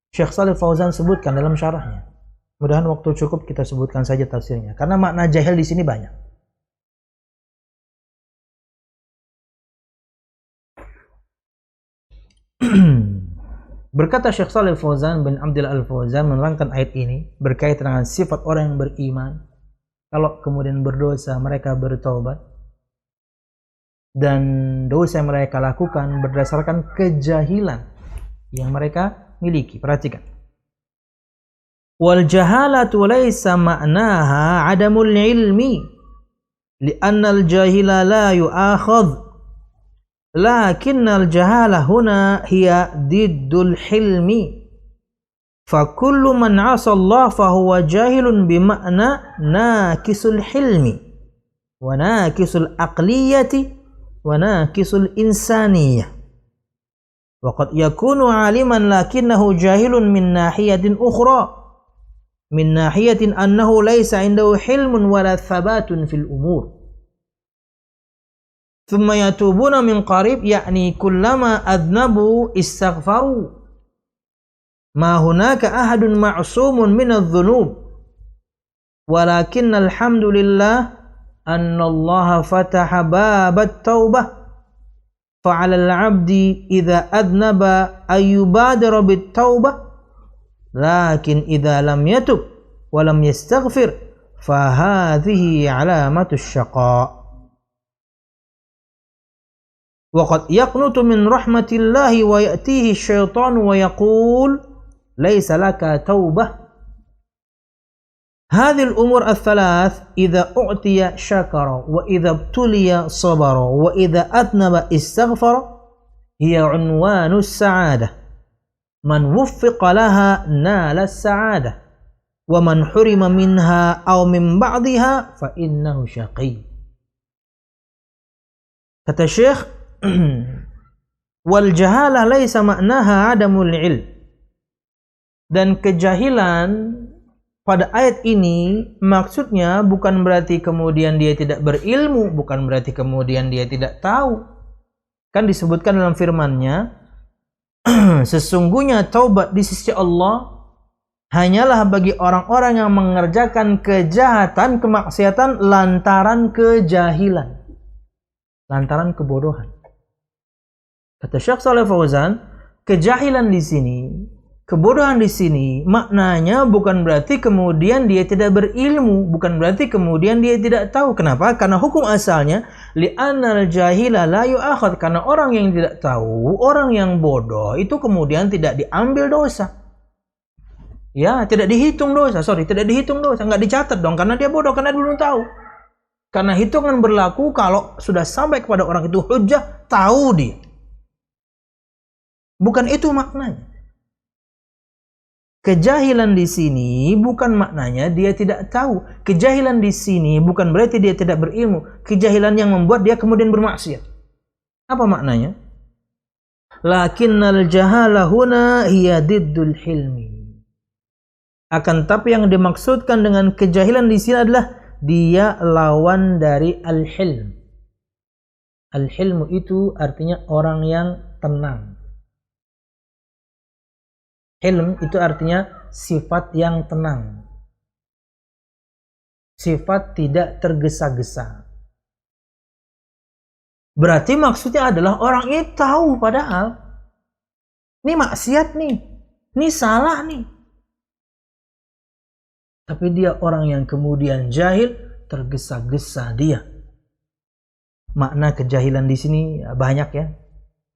Syekh Shalih Fauzan sebutkan dalam syarahnya. Mudah-mudahan waktu cukup kita sebutkan saja tafsirnya, karena makna jahil di sini banyak. Berkata Syekh Shalih Fauzan bin Abdullah Al-Fauzan menerangkan ayat ini berkaitan dengan sifat orang yang beriman. Kalau kemudian berdosa mereka bertaubat, dan dosa yang mereka lakukan berdasarkan kejahilan yang mereka miliki. Perhatikan. Wal jahalatu laysa ma'naha 'adamul ilmi li'anna al-jahila la yu'akhadh lakinnal jahala huna hiya diddul hilmi fa kullu man 'asa Allah fa huwa jahilun bima'na naqisul hilmi wa naqisul aqliyati wa naqisul insaniyah wa qad yakunu 'aliman lakinnahu jahilun min nahiyatin ukhra min nahiyatin annahu laysa 'indahu hilmun wala thabatun fil umur thumma yatubuna min qarib yakni kullama adnabu istaghfaru Ma hunaka ahadun ma'sumun minadh-dhunub. Walakinnal hamdulillah anna Allah fataha babat taubah. Fa'ala al-'abdi idza adnaba ayyubadira bit-taubah. Lakin idza lam yatub wa lam yastaghfir fa hadhihi 'alamatu asy-syaqa. Wa qad yaqnutu min rahmatillahi wa ya'tihi asy-syaitanu wa yaqul laisa laka taubah. Hadhil umur ats-tsalath idza u'tiya syakara wa idza ibtuliya sabara wa idza atnaba istaghfara hiya unwanus sa'adah. Man wuffiqa laha nala as-sa'adah wa man hurima minha aw min ba'dihha fa innahu syaqi. Kata Syekh, wal jahalah laisa ma'naha adamul ilm. Dan kejahilan pada ayat ini maksudnya bukan berarti kemudian dia tidak berilmu, bukan berarti kemudian dia tidak tahu. Kan disebutkan dalam firman-Nya, sesungguhnya taubat di sisi Allah hanyalah bagi orang-orang yang mengerjakan kejahatan, kemaksiatan lantaran kejahilan, lantaran kebodohan. Kata Syekh Shalih Fauzan, kejahilan di sini, kebodohan di sini maknanya bukan berarti kemudian dia tidak berilmu, bukan berarti kemudian dia tidak tahu. Kenapa? Karena hukum asalnya li'annal jahila la yu'akhad, karena orang yang tidak tahu, orang yang bodoh itu kemudian tidak diambil dosa. Ya, tidak dihitung dosa, tidak dihitung dosa, enggak dicatat dong karena dia bodoh, karena dia belum tahu. Karena hitungan berlaku kalau sudah sampai kepada orang itu hujjah, tahu dia. Bukan itu maknanya. Kejahilan di sini bukan maknanya dia tidak tahu. Kejahilan di sini bukan berarti dia tidak berilmu. Kejahilan yang membuat dia kemudian bermaksiat. Apa maknanya? Lakinnal jahala huna hiya diddul hilmi. Akan tapi yang dimaksudkan dengan kejahilan di sini adalah dia lawan dari al-hilm. Al-hilmu itu artinya orang yang tenang. Hilm itu artinya sifat yang tenang. Sifat tidak tergesa-gesa. Berarti maksudnya adalah orang ini tahu padahal ini maksiat nih, ini salah nih. Tapi dia orang yang kemudian jahil, tergesa-gesa dia. Makna kejahilan di sini banyak ya.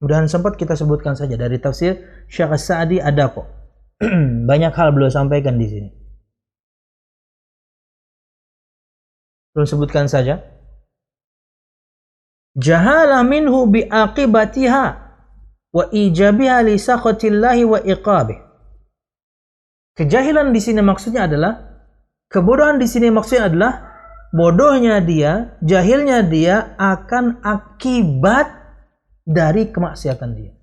Mudah-mudahan sempat kita sebutkan saja dari tafsir Syekh As-Sa'di ada kok. Banyak hal beliau sampaikan di sini. Belum sebutkan saja. Jahala minhu biaqibatiha wa ijabiha li sakhatillahi wa iqabih. Kejahilan di sini maksudnya adalah, kebodohan di sini maksudnya adalah bodohnya dia, jahilnya dia akan akibat dari kemaksiatan dia.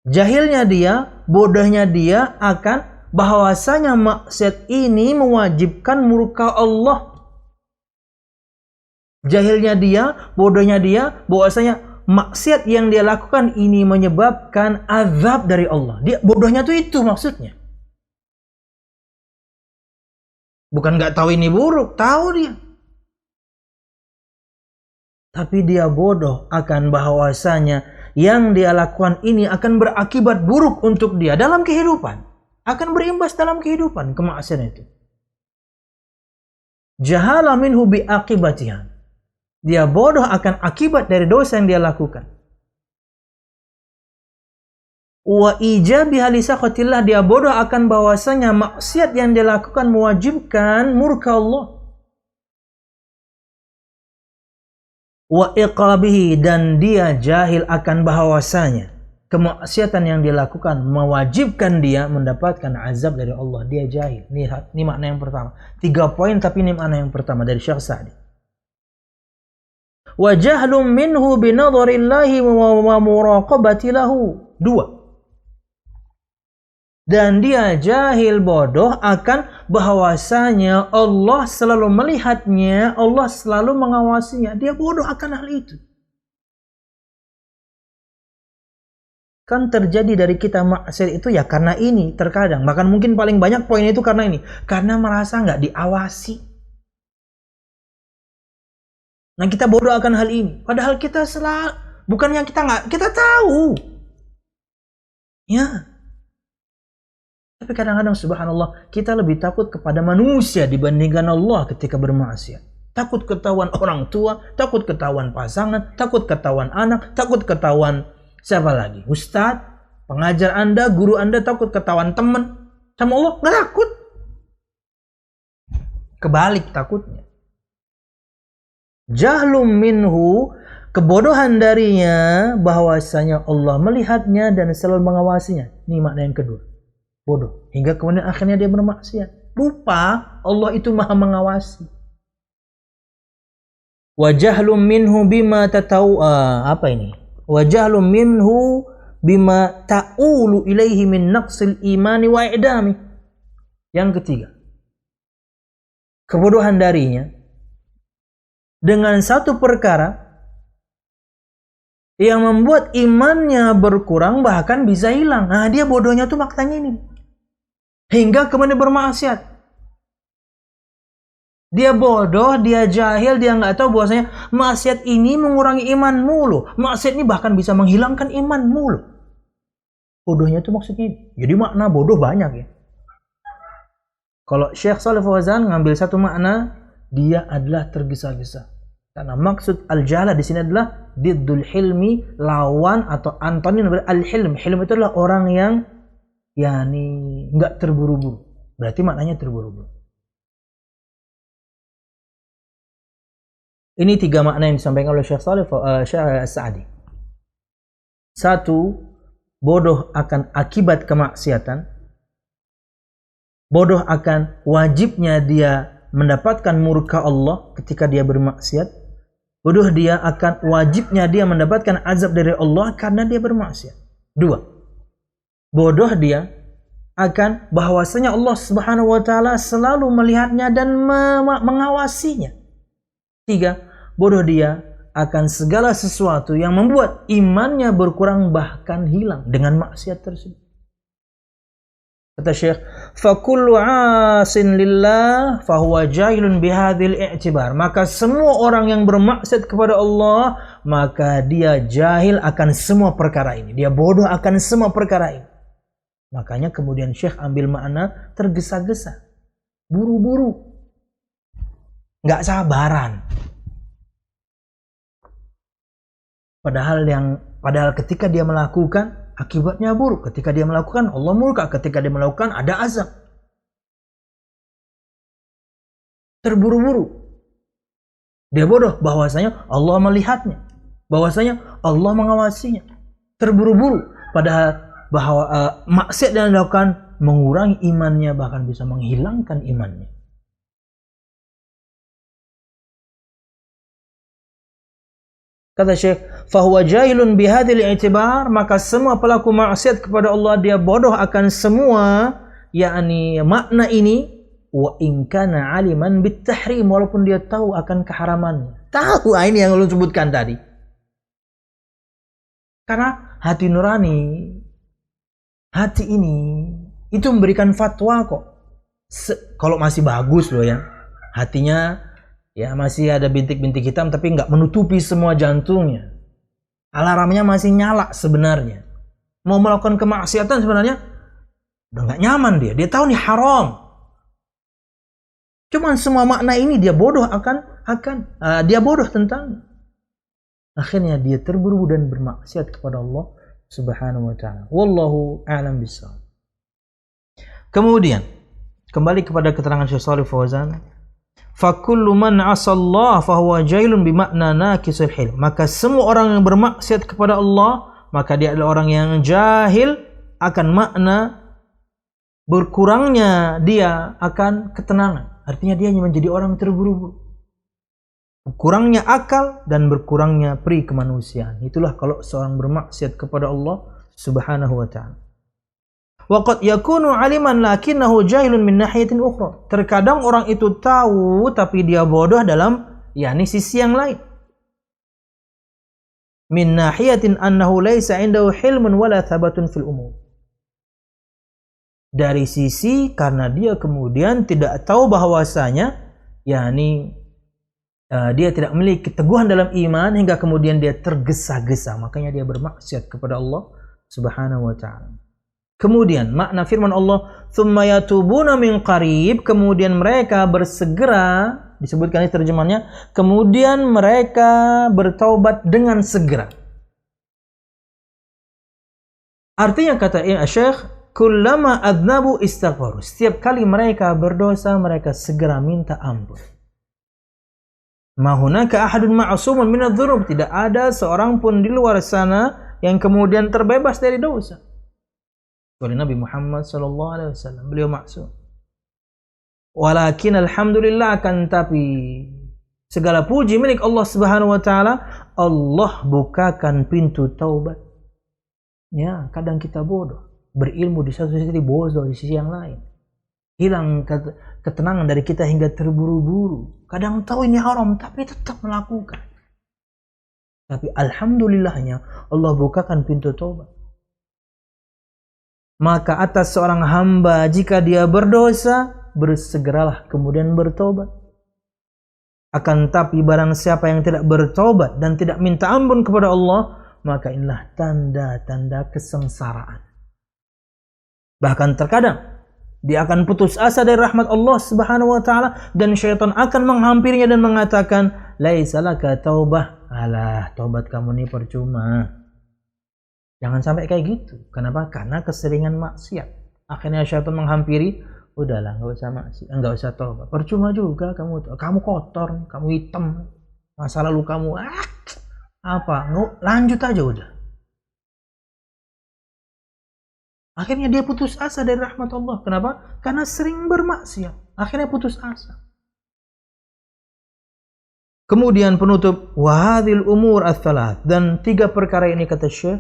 Jahilnya dia, bodohnya dia akan bahwasanya maksiat ini mewajibkan murka Allah. Jahilnya dia, bodohnya dia, bahwasanya maksiat yang dia lakukan ini menyebabkan azab dari Allah. Dia bodohnya itu maksudnya. Bukan nggak tahu ini buruk, tahu dia. Tapi dia bodoh akan bahwasanya yang dia lakukan ini akan berakibat buruk untuk dia dalam kehidupan. Akan berimbas dalam kehidupan kemaksiatan itu. Jahala minhu biaqibatiha. Dia bodoh akan akibat dari dosa yang dia lakukan. Wa ijabiha li sakhatillah, dia bodoh akan bahwasanya maksiat yang dia lakukan mewajibkan murka Allah. Wa iqabihi, dan dia jahil akan bahwasanya kemaksiatan yang dia lakukan mewajibkan dia mendapatkan azab dari Allah. Dia jahil. Ini makna yang pertama. 3 poin tapi ini makna yang pertama dari Syekh Sa'di. Wa jahlum minhu binadharillahi wa muraqabati lahu. 2. Dan dia jahil bodoh akan bahwasanya Allah selalu melihatnya, Allah selalu mengawasinya. Dia bodoh akan hal itu. Kan terjadi dari kita maksiat itu ya karena ini terkadang. Bahkan mungkin paling banyak poin itu karena ini. Karena merasa nggak diawasi. Nah kita bodoh akan hal ini. Padahal kita bukannya kita nggak, kita tahu. Ya. Tapi kadang-kadang subhanallah kita lebih takut kepada manusia dibandingkan Allah ketika bermaksiat. Takut ketahuan orang tua, takut ketahuan pasangan, takut ketahuan anak, takut ketahuan siapa lagi? Ustadz, pengajar Anda, guru Anda, takut ketahuan teman. Sama Allah nggak takut. Kebalik takutnya. Jahlum minhu, kebodohan darinya bahwasanya Allah melihatnya dan selalu mengawasinya. Ini makna yang kedua. Bodoh. Hingga kemudian akhirnya dia bermaksiat. Lupa Allah itu maha mengawasi. Wa jahlum minhu bima apa ini? Wa jahlum minhu bima ta'ulu ilaihi min naqsil imani wa i'dami. Yang ketiga, kebodohan darinya dengan satu perkara yang membuat imannya berkurang bahkan bisa hilang. Nah, dia bodohnya tuh maknanya ini. Hingga kemudian bermaksiat. Dia bodoh, dia jahil, dia nggak tahu bahwasanya maksiat ini mengurangi imanmu loh. Maksiat ini bahkan bisa menghilangkan imanmu loh. Bodohnya itu maksudnya ini. Jadi makna bodoh banyak ya. Kalau Syekh Shalih Fauzan ngambil satu makna, dia adalah tergesa-gesa. Karena maksud al-jahlah di sini adalah diddul hilmi, lawan atau antonin dari al-hilm. Hilm itu adalah orang yang nggak terburu-buru. Berarti maknanya terburu-buru. Ini tiga makna yang disampaikan oleh Syekh As-Sa'di. Satu, bodoh akan akibat kemaksiatan. Bodoh akan wajibnya dia mendapatkan murka Allah ketika dia bermaksiat. Bodoh dia akan wajibnya dia mendapatkan azab dari Allah karena dia bermaksiat. Dua, bodoh dia akan bahwasanya Allah Subhanahu wa taala selalu melihatnya dan mengawasinya. Tiga, bodoh dia akan segala sesuatu yang membuat imannya berkurang bahkan hilang dengan maksiat tersebut. Kata Syekh, fakullu asin lillah fahuwa jahilun bihadhil i'tibar. Maka semua orang yang bermaksiat kepada Allah, maka dia jahil akan semua perkara ini. Dia bodoh akan semua perkara ini. Makanya kemudian Syekh ambil makna tergesa-gesa, buru-buru, nggak sabaran. Padahal ketika dia melakukan, akibatnya buruk. Ketika dia melakukan, Allah murka. Ketika dia melakukan, ada azab. Terburu-buru. Dia bodoh bahwasanya Allah melihatnya, bahwasanya Allah mengawasinya. Terburu-buru. Padahal bahwa maksiat yang dilakukan mengurangi imannya, bahkan bisa menghilangkan imannya. Kata Syekh, fahuwa jahilun bihadil i'tibar, maka semua pelaku maksiat kepada Allah dia bodoh akan semua makna ini, wa in kana aliman bitahrim, walaupun dia tahu akan keharamannya. Tahu ini yang lu sebutkan tadi. Karena hati nurani, hati ini itu memberikan fatwa kok. Kalau masih bagus loh ya. Hatinya ya masih ada bintik-bintik hitam tapi nggak menutupi semua jantungnya. Alarmnya masih nyala sebenarnya. Mau melakukan kemaksiatan sebenarnya udah nggak nyaman dia. Dia tahu nih haram. Cuman semua makna ini dia bodoh dia bodoh tentang. Akhirnya dia terburu-buru dan bermaksiat kepada Allah Subhanahu wa taala. Wallahu a'lam bishawab. Kemudian kembali kepada keterangan Syekh Shalih Fauzan, fakullu man 'asallah fahuwa jahilun bimakna naqisul hilm. Maka semua orang yang bermaksiat kepada Allah, maka dia adalah orang yang jahil akan makna berkurangnya dia akan ketenangan. Artinya dia menjadi orang terburu-buru. Berkurangnya akal dan berkurangnya peri kemanusiaan. Itulah kalau seorang bermaksiat kepada Allah Subhanahu wa taala. Wa qad yakunu aliman lakinnahu jahilun min nahiyatin ukhra. Terkadang orang itu tahu tapi dia bodoh dalam sisi yang lain. min nahiyatin annahu laisa indahu hilmun wala thabatun fil umur. Dari sisi karena dia kemudian tidak tahu bahwasanya yakni dia tidak memiliki keteguhan dalam iman hingga kemudian dia tergesa-gesa, makanya dia bermaksiat kepada Allah Subhanahu wa taala. Kemudian makna firman Allah, "Tsumma yatubuna min qarib", kemudian mereka bersegera, disebutkan ini terjemahannya, kemudian mereka bertaubat dengan segera. Artinya kata Syekh, kullama adnabu istaghfaru. Setiap kali mereka berdosa, mereka segera minta ampun. Ma hunaka ahadun ma'sumun min adz-dzunub. Tidak ada seorang pun di luar sana yang kemudian terbebas dari dosa. Kecuali Nabi Muhammad sallallahu alaihi wasallam, beliau maksum. Walakin alhamdulillah, akan tapi segala puji milik Allah Subhanahu wa taala, Allah bukakan pintu taubat. Ya, kadang kita bodoh, berilmu di satu sisi, bodoh di sisi yang lain. Hilang ketenangan dari kita hingga terburu-buru. Kadang tahu ini haram tapi tetap melakukan. Tapi alhamdulillahnya Allah bukakan pintu taubat. Maka atas seorang hamba jika dia berdosa, bersegeralah kemudian bertobat. Akan tapi barang siapa yang tidak bertobat dan tidak minta ampun kepada Allah, maka inilah tanda-tanda kesengsaraan. Bahkan terkadang dia akan putus asa dari rahmat Allah Subhanahu wa taala dan syaitan akan menghampirinya dan mengatakan, "Laisa laka taubah." Alah, taubat kamu ini percuma. Jangan sampai kayak gitu. Kenapa? Karena keseringan maksiat. Akhirnya syaitan menghampiri, udahlah, enggak usah maksiat, enggak usah taubat. Percuma juga kamu kotor, kamu hitam, masa lalu kamu apa? Lanjut aja udah. Akhirnya dia putus asa dari rahmat Allah. Kenapa? Karena sering bermaksiat. Akhirnya putus asa. Kemudian penutup, wahadil umur ats-tsalath, dan 3 perkara ini kata Syekh,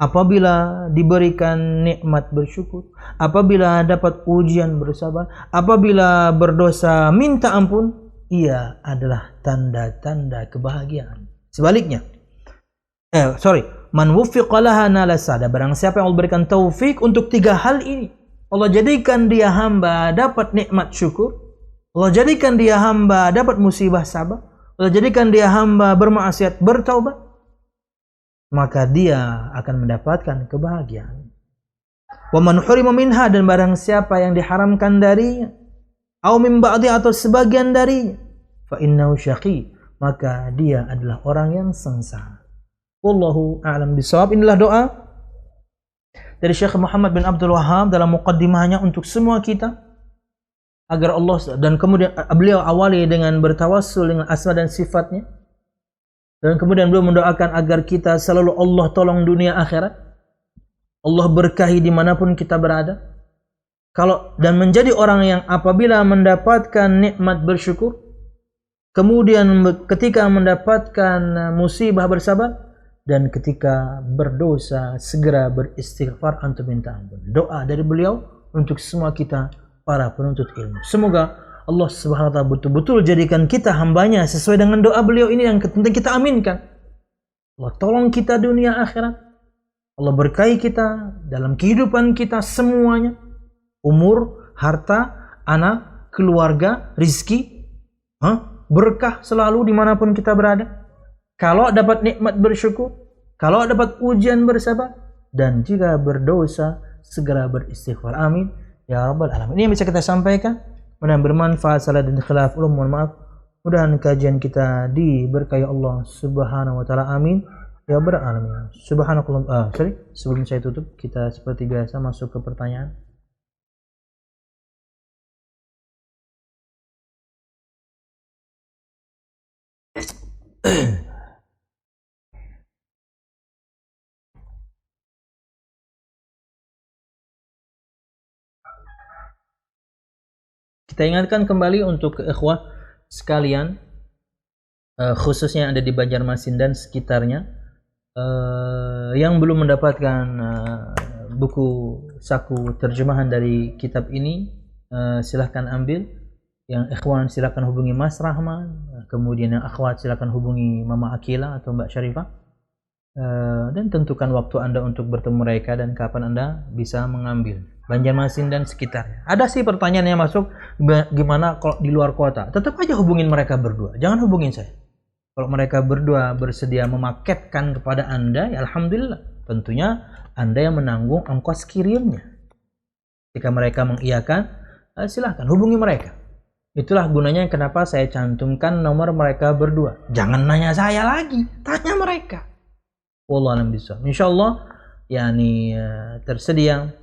apabila diberikan nikmat bersyukur, apabila dapat ujian bersabar, apabila berdosa minta ampun, ia adalah tanda-tanda kebahagiaan. Sebaliknya, man wuffiqa laha nala sa'adah. Barang siapa yang Allah berikan taufik untuk 3 hal ini, Allah jadikan dia hamba dapat nikmat syukur, Allah jadikan dia hamba dapat musibah sabar, Allah jadikan dia hamba bermaksiat bertaubat, maka dia akan mendapatkan kebahagiaan. Wa man hurima minha, dan barang siapa yang diharamkan darinya, au min ba'di, atau sebagian darinya, fa innahu syaqi, maka dia adalah orang yang sengsara. Wallahu a'lam bishawab. Inilah doa dari Syekh Muhammad bin Abdul Wahhab dalam muqaddimahnya untuk semua kita, agar Allah, dan kemudian beliau awali dengan bertawassul dengan asma dan sifatnya. Dan kemudian beliau mendoakan agar kita selalu Allah tolong dunia akhirat. Allah berkahi dimanapun kita berada. Dan menjadi orang yang apabila mendapatkan nikmat bersyukur. Kemudian ketika mendapatkan musibah bersabar. Dan ketika berdosa segera beristighfar untuk minta ampun. Doa dari beliau untuk semua kita para penuntut ilmu. Semoga Allah Subhanahu wa taala betul-betul jadikan kita hambanya sesuai dengan doa beliau ini yang penting kita aminkan. Allah tolong kita dunia akhirat. Allah berkahi kita dalam kehidupan kita semuanya. Umur, harta, anak, keluarga, rizki, berkah selalu dimanapun kita berada. Kalau dapat nikmat bersyukur, kalau dapat ujian bersabar, dan jika berdosa segera beristighfar. Amin ya rabbal alamin. Ini yang bisa kita sampaikan. Mudah-mudahan bermanfaat. Salah dan khilaf, mohon maaf. Mudah-mudahan kajian kita diberkahi Allah Subhanahu wa taala. Amin ya rabbal alamin. Subhanakallah. Sebelum saya tutup, kita seperti biasa masuk ke pertanyaan. Kita ingatkan kembali untuk ikhwah sekalian, khususnya yang ada di Banjarmasin dan sekitarnya, yang belum mendapatkan buku saku terjemahan dari kitab ini, silahkan ambil. Yang ikhwan silahkan hubungi Mas Rahman, kemudian yang akhwat silahkan hubungi Mama Akila atau Mbak Syarifah. dan tentukan waktu Anda untuk bertemu mereka dan kapan Anda bisa mengambil. Banjarmasin dan sekitarnya. Ada sih pertanyaan yang masuk, gimana kalau di luar kota? Tetap aja hubungin mereka berdua, jangan hubungin saya. Kalau mereka berdua bersedia memaketkan kepada Anda, ya alhamdulillah. Tentunya Anda yang menanggung ongkos kirimnya. Jika mereka mengiyakan, silahkan hubungi mereka. Itulah gunanya kenapa saya cantumkan nomor mereka berdua. Jangan nanya saya lagi, tanya mereka. Wallahu a'lam bishawab. Insyaallah yakni tersedia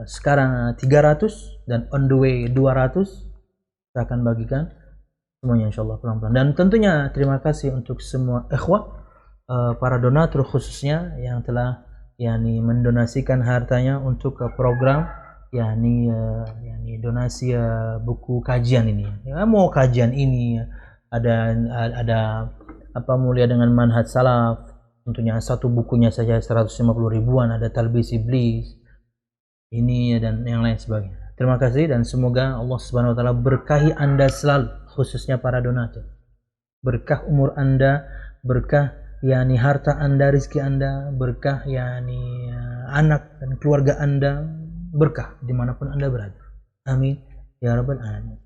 sekarang 300 dan on the way 200. Saya akan bagikan semuanya insyaallah pelan-pelan. Dan tentunya terima kasih untuk semua ikhwah, para donatur khususnya yang telah yakni mendonasikan hartanya untuk program yakni donasi buku kajian ini. Ya, mau kajian ini ada apa mulia dengan manhaj salaf. Tentunya satu bukunya saja 150 ribuan, ada Talbis Iblis ini dan yang lain sebagainya. Terima kasih dan semoga Allah Subhanahu wa taala berkahi Anda selalu, khususnya para donatur. Berkah umur Anda, berkah yakni harta Anda, rezeki Anda, berkah yakni anak dan keluarga Anda, berkah dimanapun Anda berada. Amin ya rabbal alamin.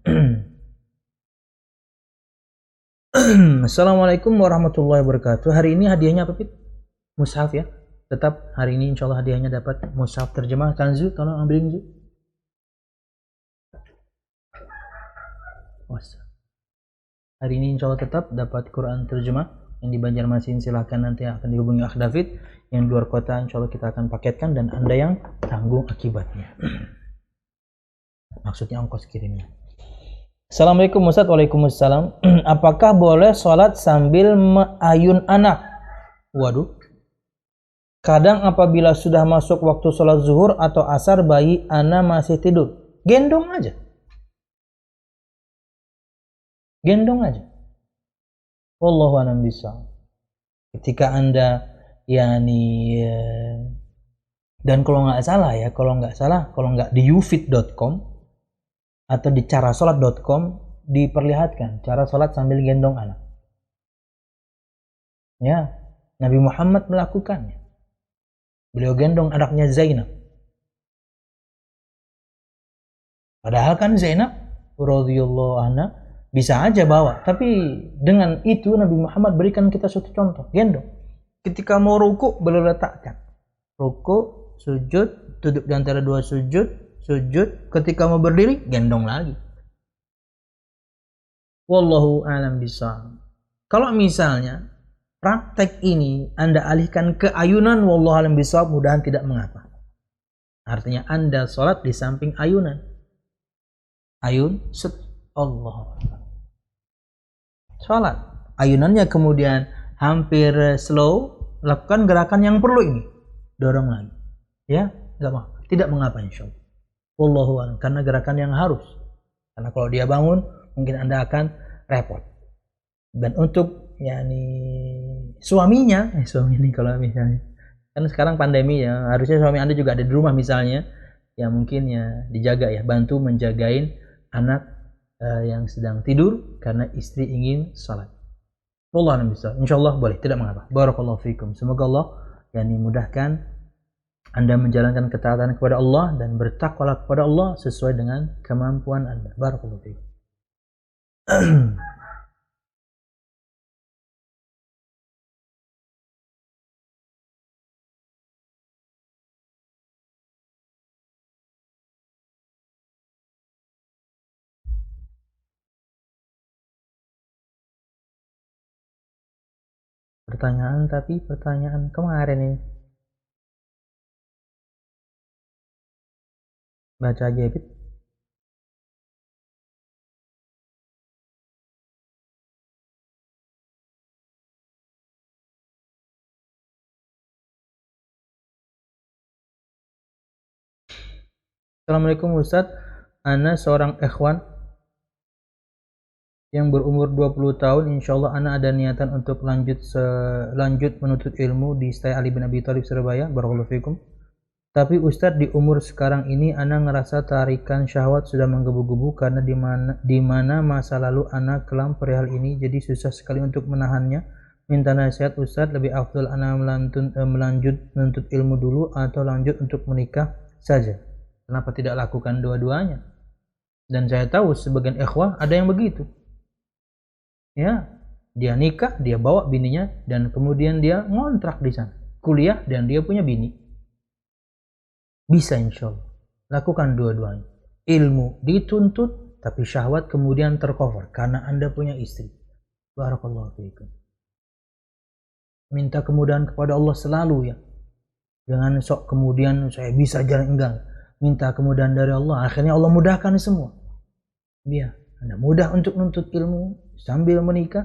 Assalamualaikum warahmatullahi wabarakatuh. Hari ini hadiahnya apa, Pit? Mushaf ya. Tetap hari ini insyaallah hadiahnya dapat mushaf terjemah. Tanzu, tolong ambilin Zu. Hari ini insyaallah tetap dapat Quran terjemah. Yang di Banjarmasin silahkan nanti akan dihubungi Akh David. Yang di luar kota insyaallah kita akan paketkan dan Anda yang tanggung akibatnya. Maksudnya ongkos kirimnya. Assalamualaikum Ustaz. Waalaikumsalam. Apakah boleh sholat sambil meayun anak? Waduh. Kadang apabila sudah masuk waktu sholat zuhur atau asar, bayi anak masih tidur, gendong aja. Gendong aja. Wallahu a'lam bishawab. Ketika Anda yakni dan kalau nggak salah di ufit.com atau di carasolat.com diperlihatkan cara sholat sambil gendong anak. Ya, Nabi Muhammad melakukannya. Beliau gendong anaknya Zainab. Padahal kan Zainab radhiyallahu anha bisa aja bawa, tapi dengan itu Nabi Muhammad berikan kita suatu contoh, gendong. Ketika mau ruku beliau letakkan. Ruku, sujud, duduk di antara dua sujud, ketika mau berdiri gendong lagi. Wallahu a'lam bishawab. Kalau misalnya praktek ini Anda alihkan ke ayunan, wallahu a'lam bishawab, mudahan tidak mengapa. Artinya Anda sholat di samping ayunan. Ayun, Allah. Sholat. Ayunannya kemudian hampir slow, lakukan gerakan yang perlu ini. Dorong lagi. Ya, enggak apa. Tidak mengapa insyaallah. Wallahu a'lam, karena gerakan yang harus. Karena kalau dia bangun, mungkin Anda akan repot. Dan untuk yakni suaminya, suami ini kalau misalnya, kan sekarang pandemi ya, harusnya suami Anda juga ada di rumah misalnya, ya mungkin ya dijaga ya, bantu menjagain anak yang sedang tidur karena istri ingin salat. Wallahu a'lam bishawab. Insyaallah boleh, tidak mengapa. Barakallahu fikum. Semoga Allah yakni mudahkan Anda menjalankan ketaatan kepada Allah dan bertakwalah kepada Allah sesuai dengan kemampuan Anda. Barakallahu fiikum. Pertanyaan kemarin ini. Baca aja Bit. Assalamualaikum Ustaz. Ana seorang ikhwan yang berumur 20 tahun. Insyaallah ana ada niatan untuk lanjut menuntut ilmu di Istai Ali bin Abi Thalib Surabaya. Barakallahu fikum. Tapi Ustadz, di umur sekarang ini ana ngerasa tarikan syahwat sudah menggebu-gebu karena di mana masa lalu ana kelam perihal ini, jadi susah sekali untuk menahannya. Minta nasihat Ustadz, lebih afdal ana melanjut menuntut ilmu dulu atau lanjut untuk menikah saja? Kenapa tidak lakukan dua-duanya? Dan saya tahu sebagian ikhwah ada yang begitu. Ya, dia nikah, dia bawa bininya, dan kemudian dia ngontrak di sana, kuliah, dan dia punya bini. Bisa insya Allah. Lakukan dua-duanya. Ilmu dituntut, tapi syahwat kemudian tercover karena Anda punya istri. Barakallahu fiikum. Minta kemudahan kepada Allah selalu ya. Jangan sok kemudian saya bisa jalan, enggak. Minta kemudahan dari Allah, akhirnya Allah mudahkan semua. Biar Anda mudah untuk menuntut ilmu sambil menikah.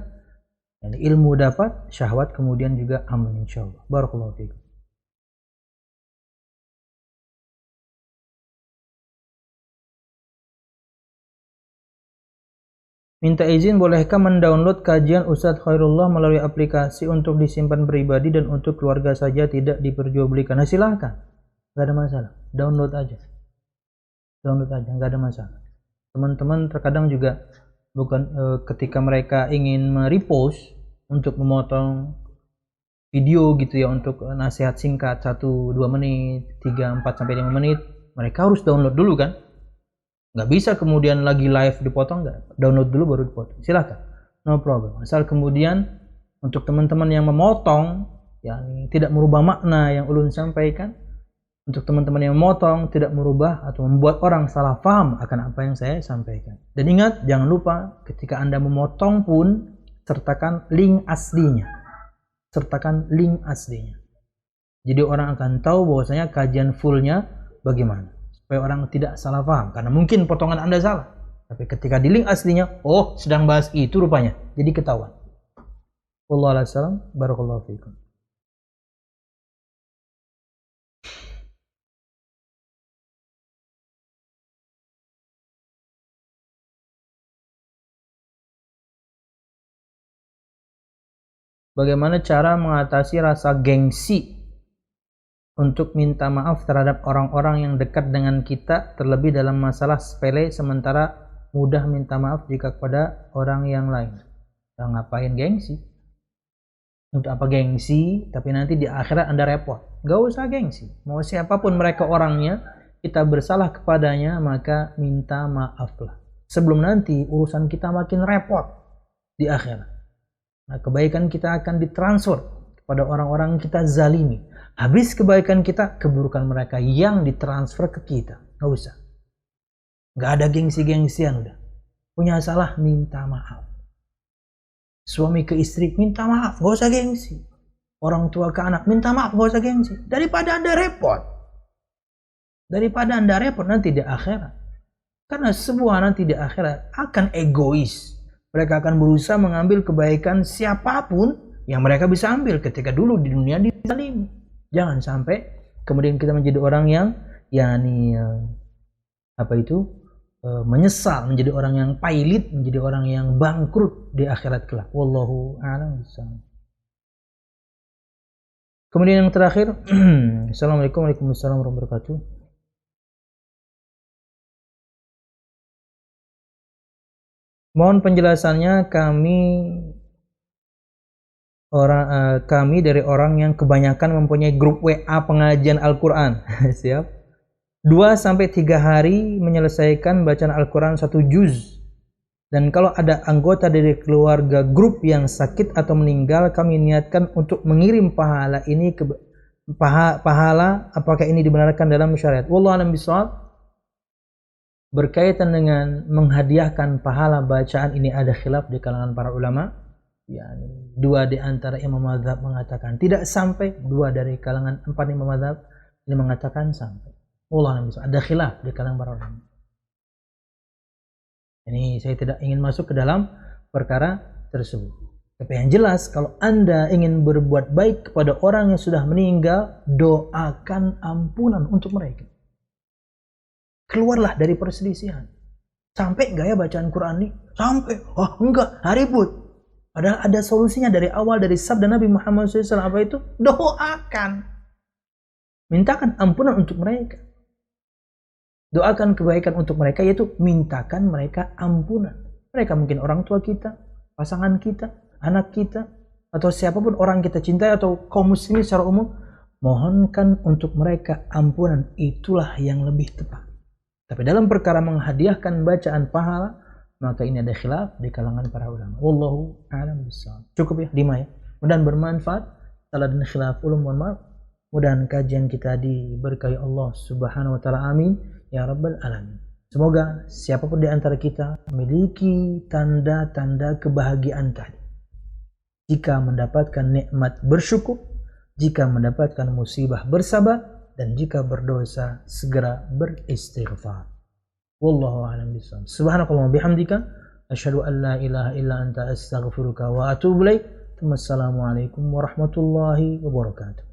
Dan ilmu dapat, syahwat kemudian juga aman insyaallah. Barakallahu fiikum. Minta izin, bolehkah mendownload kajian Ustadz Khairullah melalui aplikasi untuk disimpan pribadi dan untuk keluarga saja, tidak diperjualbelikan? Nah, silahkan, nggak ada masalah, download aja, nggak ada masalah. Teman-teman terkadang juga bukan ketika mereka ingin merepost untuk memotong video gitu ya, untuk nasihat singkat 1-2 menit, 3-4-5 menit, mereka harus download dulu kan. Nggak bisa kemudian lagi live dipotong, nggak, download dulu baru dipotong. Silahkan, no problem. Asal kemudian untuk teman-teman yang memotong yang tidak merubah makna yang ulun sampaikan, untuk teman-teman yang memotong tidak merubah atau membuat orang salah paham akan apa yang saya sampaikan. Dan ingat, jangan lupa ketika Anda memotong pun sertakan link aslinya. Jadi orang akan tahu bahwasanya kajian fullnya bagaimana, supaya orang tidak salah paham, karena mungkin potongan Anda salah, tapi ketika di link aslinya, oh sedang bahas itu rupanya, jadi ketahuan. Wallahu a'lam. Barakallahu fiikum. Bagaimana cara mengatasi rasa gengsi untuk minta maaf terhadap orang-orang yang dekat dengan kita, terlebih dalam masalah sepele, sementara mudah minta maaf jika kepada orang yang lain? Ya, ngapain gengsi? Untuk apa gengsi? Tapi nanti di akhirat Anda repot. Gak usah gengsi. Mau siapapun mereka orangnya, kita bersalah kepadanya, maka minta maaflah. Sebelum nanti urusan kita makin repot di akhirat. Nah, kebaikan kita akan ditransfer kepada orang-orang yang kita zalimi. Habis kebaikan kita, keburukan mereka yang ditransfer ke kita. Nggak usah. Nggak ada gengsi-gengsian udah. Punya salah, minta maaf. Suami ke istri, minta maaf, nggak usah gengsi. Orang tua ke anak, minta maaf, nggak usah gengsi. Daripada Anda repot nanti di akhirat. Karena semua nanti di akhirat akan egois. Mereka akan berusaha mengambil kebaikan siapapun yang mereka bisa ambil ketika dulu di dunia dizalimi. Jangan sampai kemudian kita menjadi orang yang menyesal, menjadi orang yang pailit, menjadi orang yang bangkrut di akhirat kelak. Wallahu a'lam bishawab. Kemudian yang terakhir, Assalamualaikum warahmatullahi wabarakatuh. Mohon penjelasannya, kami dari orang yang kebanyakan mempunyai grup WA pengajian Al-Quran. Siap. 2-3 hari menyelesaikan bacaan Al-Quran 1 juz. Dan kalau ada anggota dari keluarga grup yang sakit atau meninggal, kami niatkan untuk mengirim pahala ini apakah ini dibenarkan dalam syariat? Wallahu a'lam bishawab. Berkaitan dengan menghadiahkan pahala bacaan ini ada khilaf di kalangan para ulama. Dua di antara imam mazhab mengatakan tidak sampai, 2 dari kalangan 4 imam mazhab ini mengatakan sampai. Allah ada khilaf di kalangan para ulama. Ini saya tidak ingin masuk ke dalam perkara tersebut. Tapi yang jelas, kalau Anda ingin berbuat baik kepada orang yang sudah meninggal, doakan ampunan untuk mereka. Keluarlah dari perselisihan. Sampai enggak ya bacaan Quran ini? Sampai. Oh enggak, ribut. Padahal ada solusinya dari awal, dari sabda Nabi Muhammad SAW. Apa itu? Doakan. Mintakan ampunan untuk mereka. Doakan kebaikan untuk mereka, yaitu mintakan mereka ampunan. Mereka mungkin orang tua kita, pasangan kita, anak kita, atau siapapun orang kita cintai atau kaum muslimin secara umum, mohonkan untuk mereka ampunan, itulah yang lebih tepat. Tapi dalam perkara menghadiahkan bacaan pahala, maka ini ada khilaf di kalangan para ulama. Wallahu a'lam bishawab. Cukup ya, 5 ya. Mudah-mudahan bermanfaat. Salah dan khilaf ulum, mohon maaf. Mudah-mudahan kajian kita diberkahi Allah Subhanahu wa taala. Amin ya rabbal alamin. Semoga siapapun di antara kita memiliki tanda-tanda kebahagiaan tadi. Jika mendapatkan nikmat bersyukur, jika mendapatkan musibah bersabar, dan jika berdosa segera beristighfar. Wallahu a'lam bishawab. Subhanakallahumma bihamdika asyhadu an la ilaha illa anta astaghfiruka wa atubu ilaik. Wassalamualaikum warahmatullahi wabarakatuh.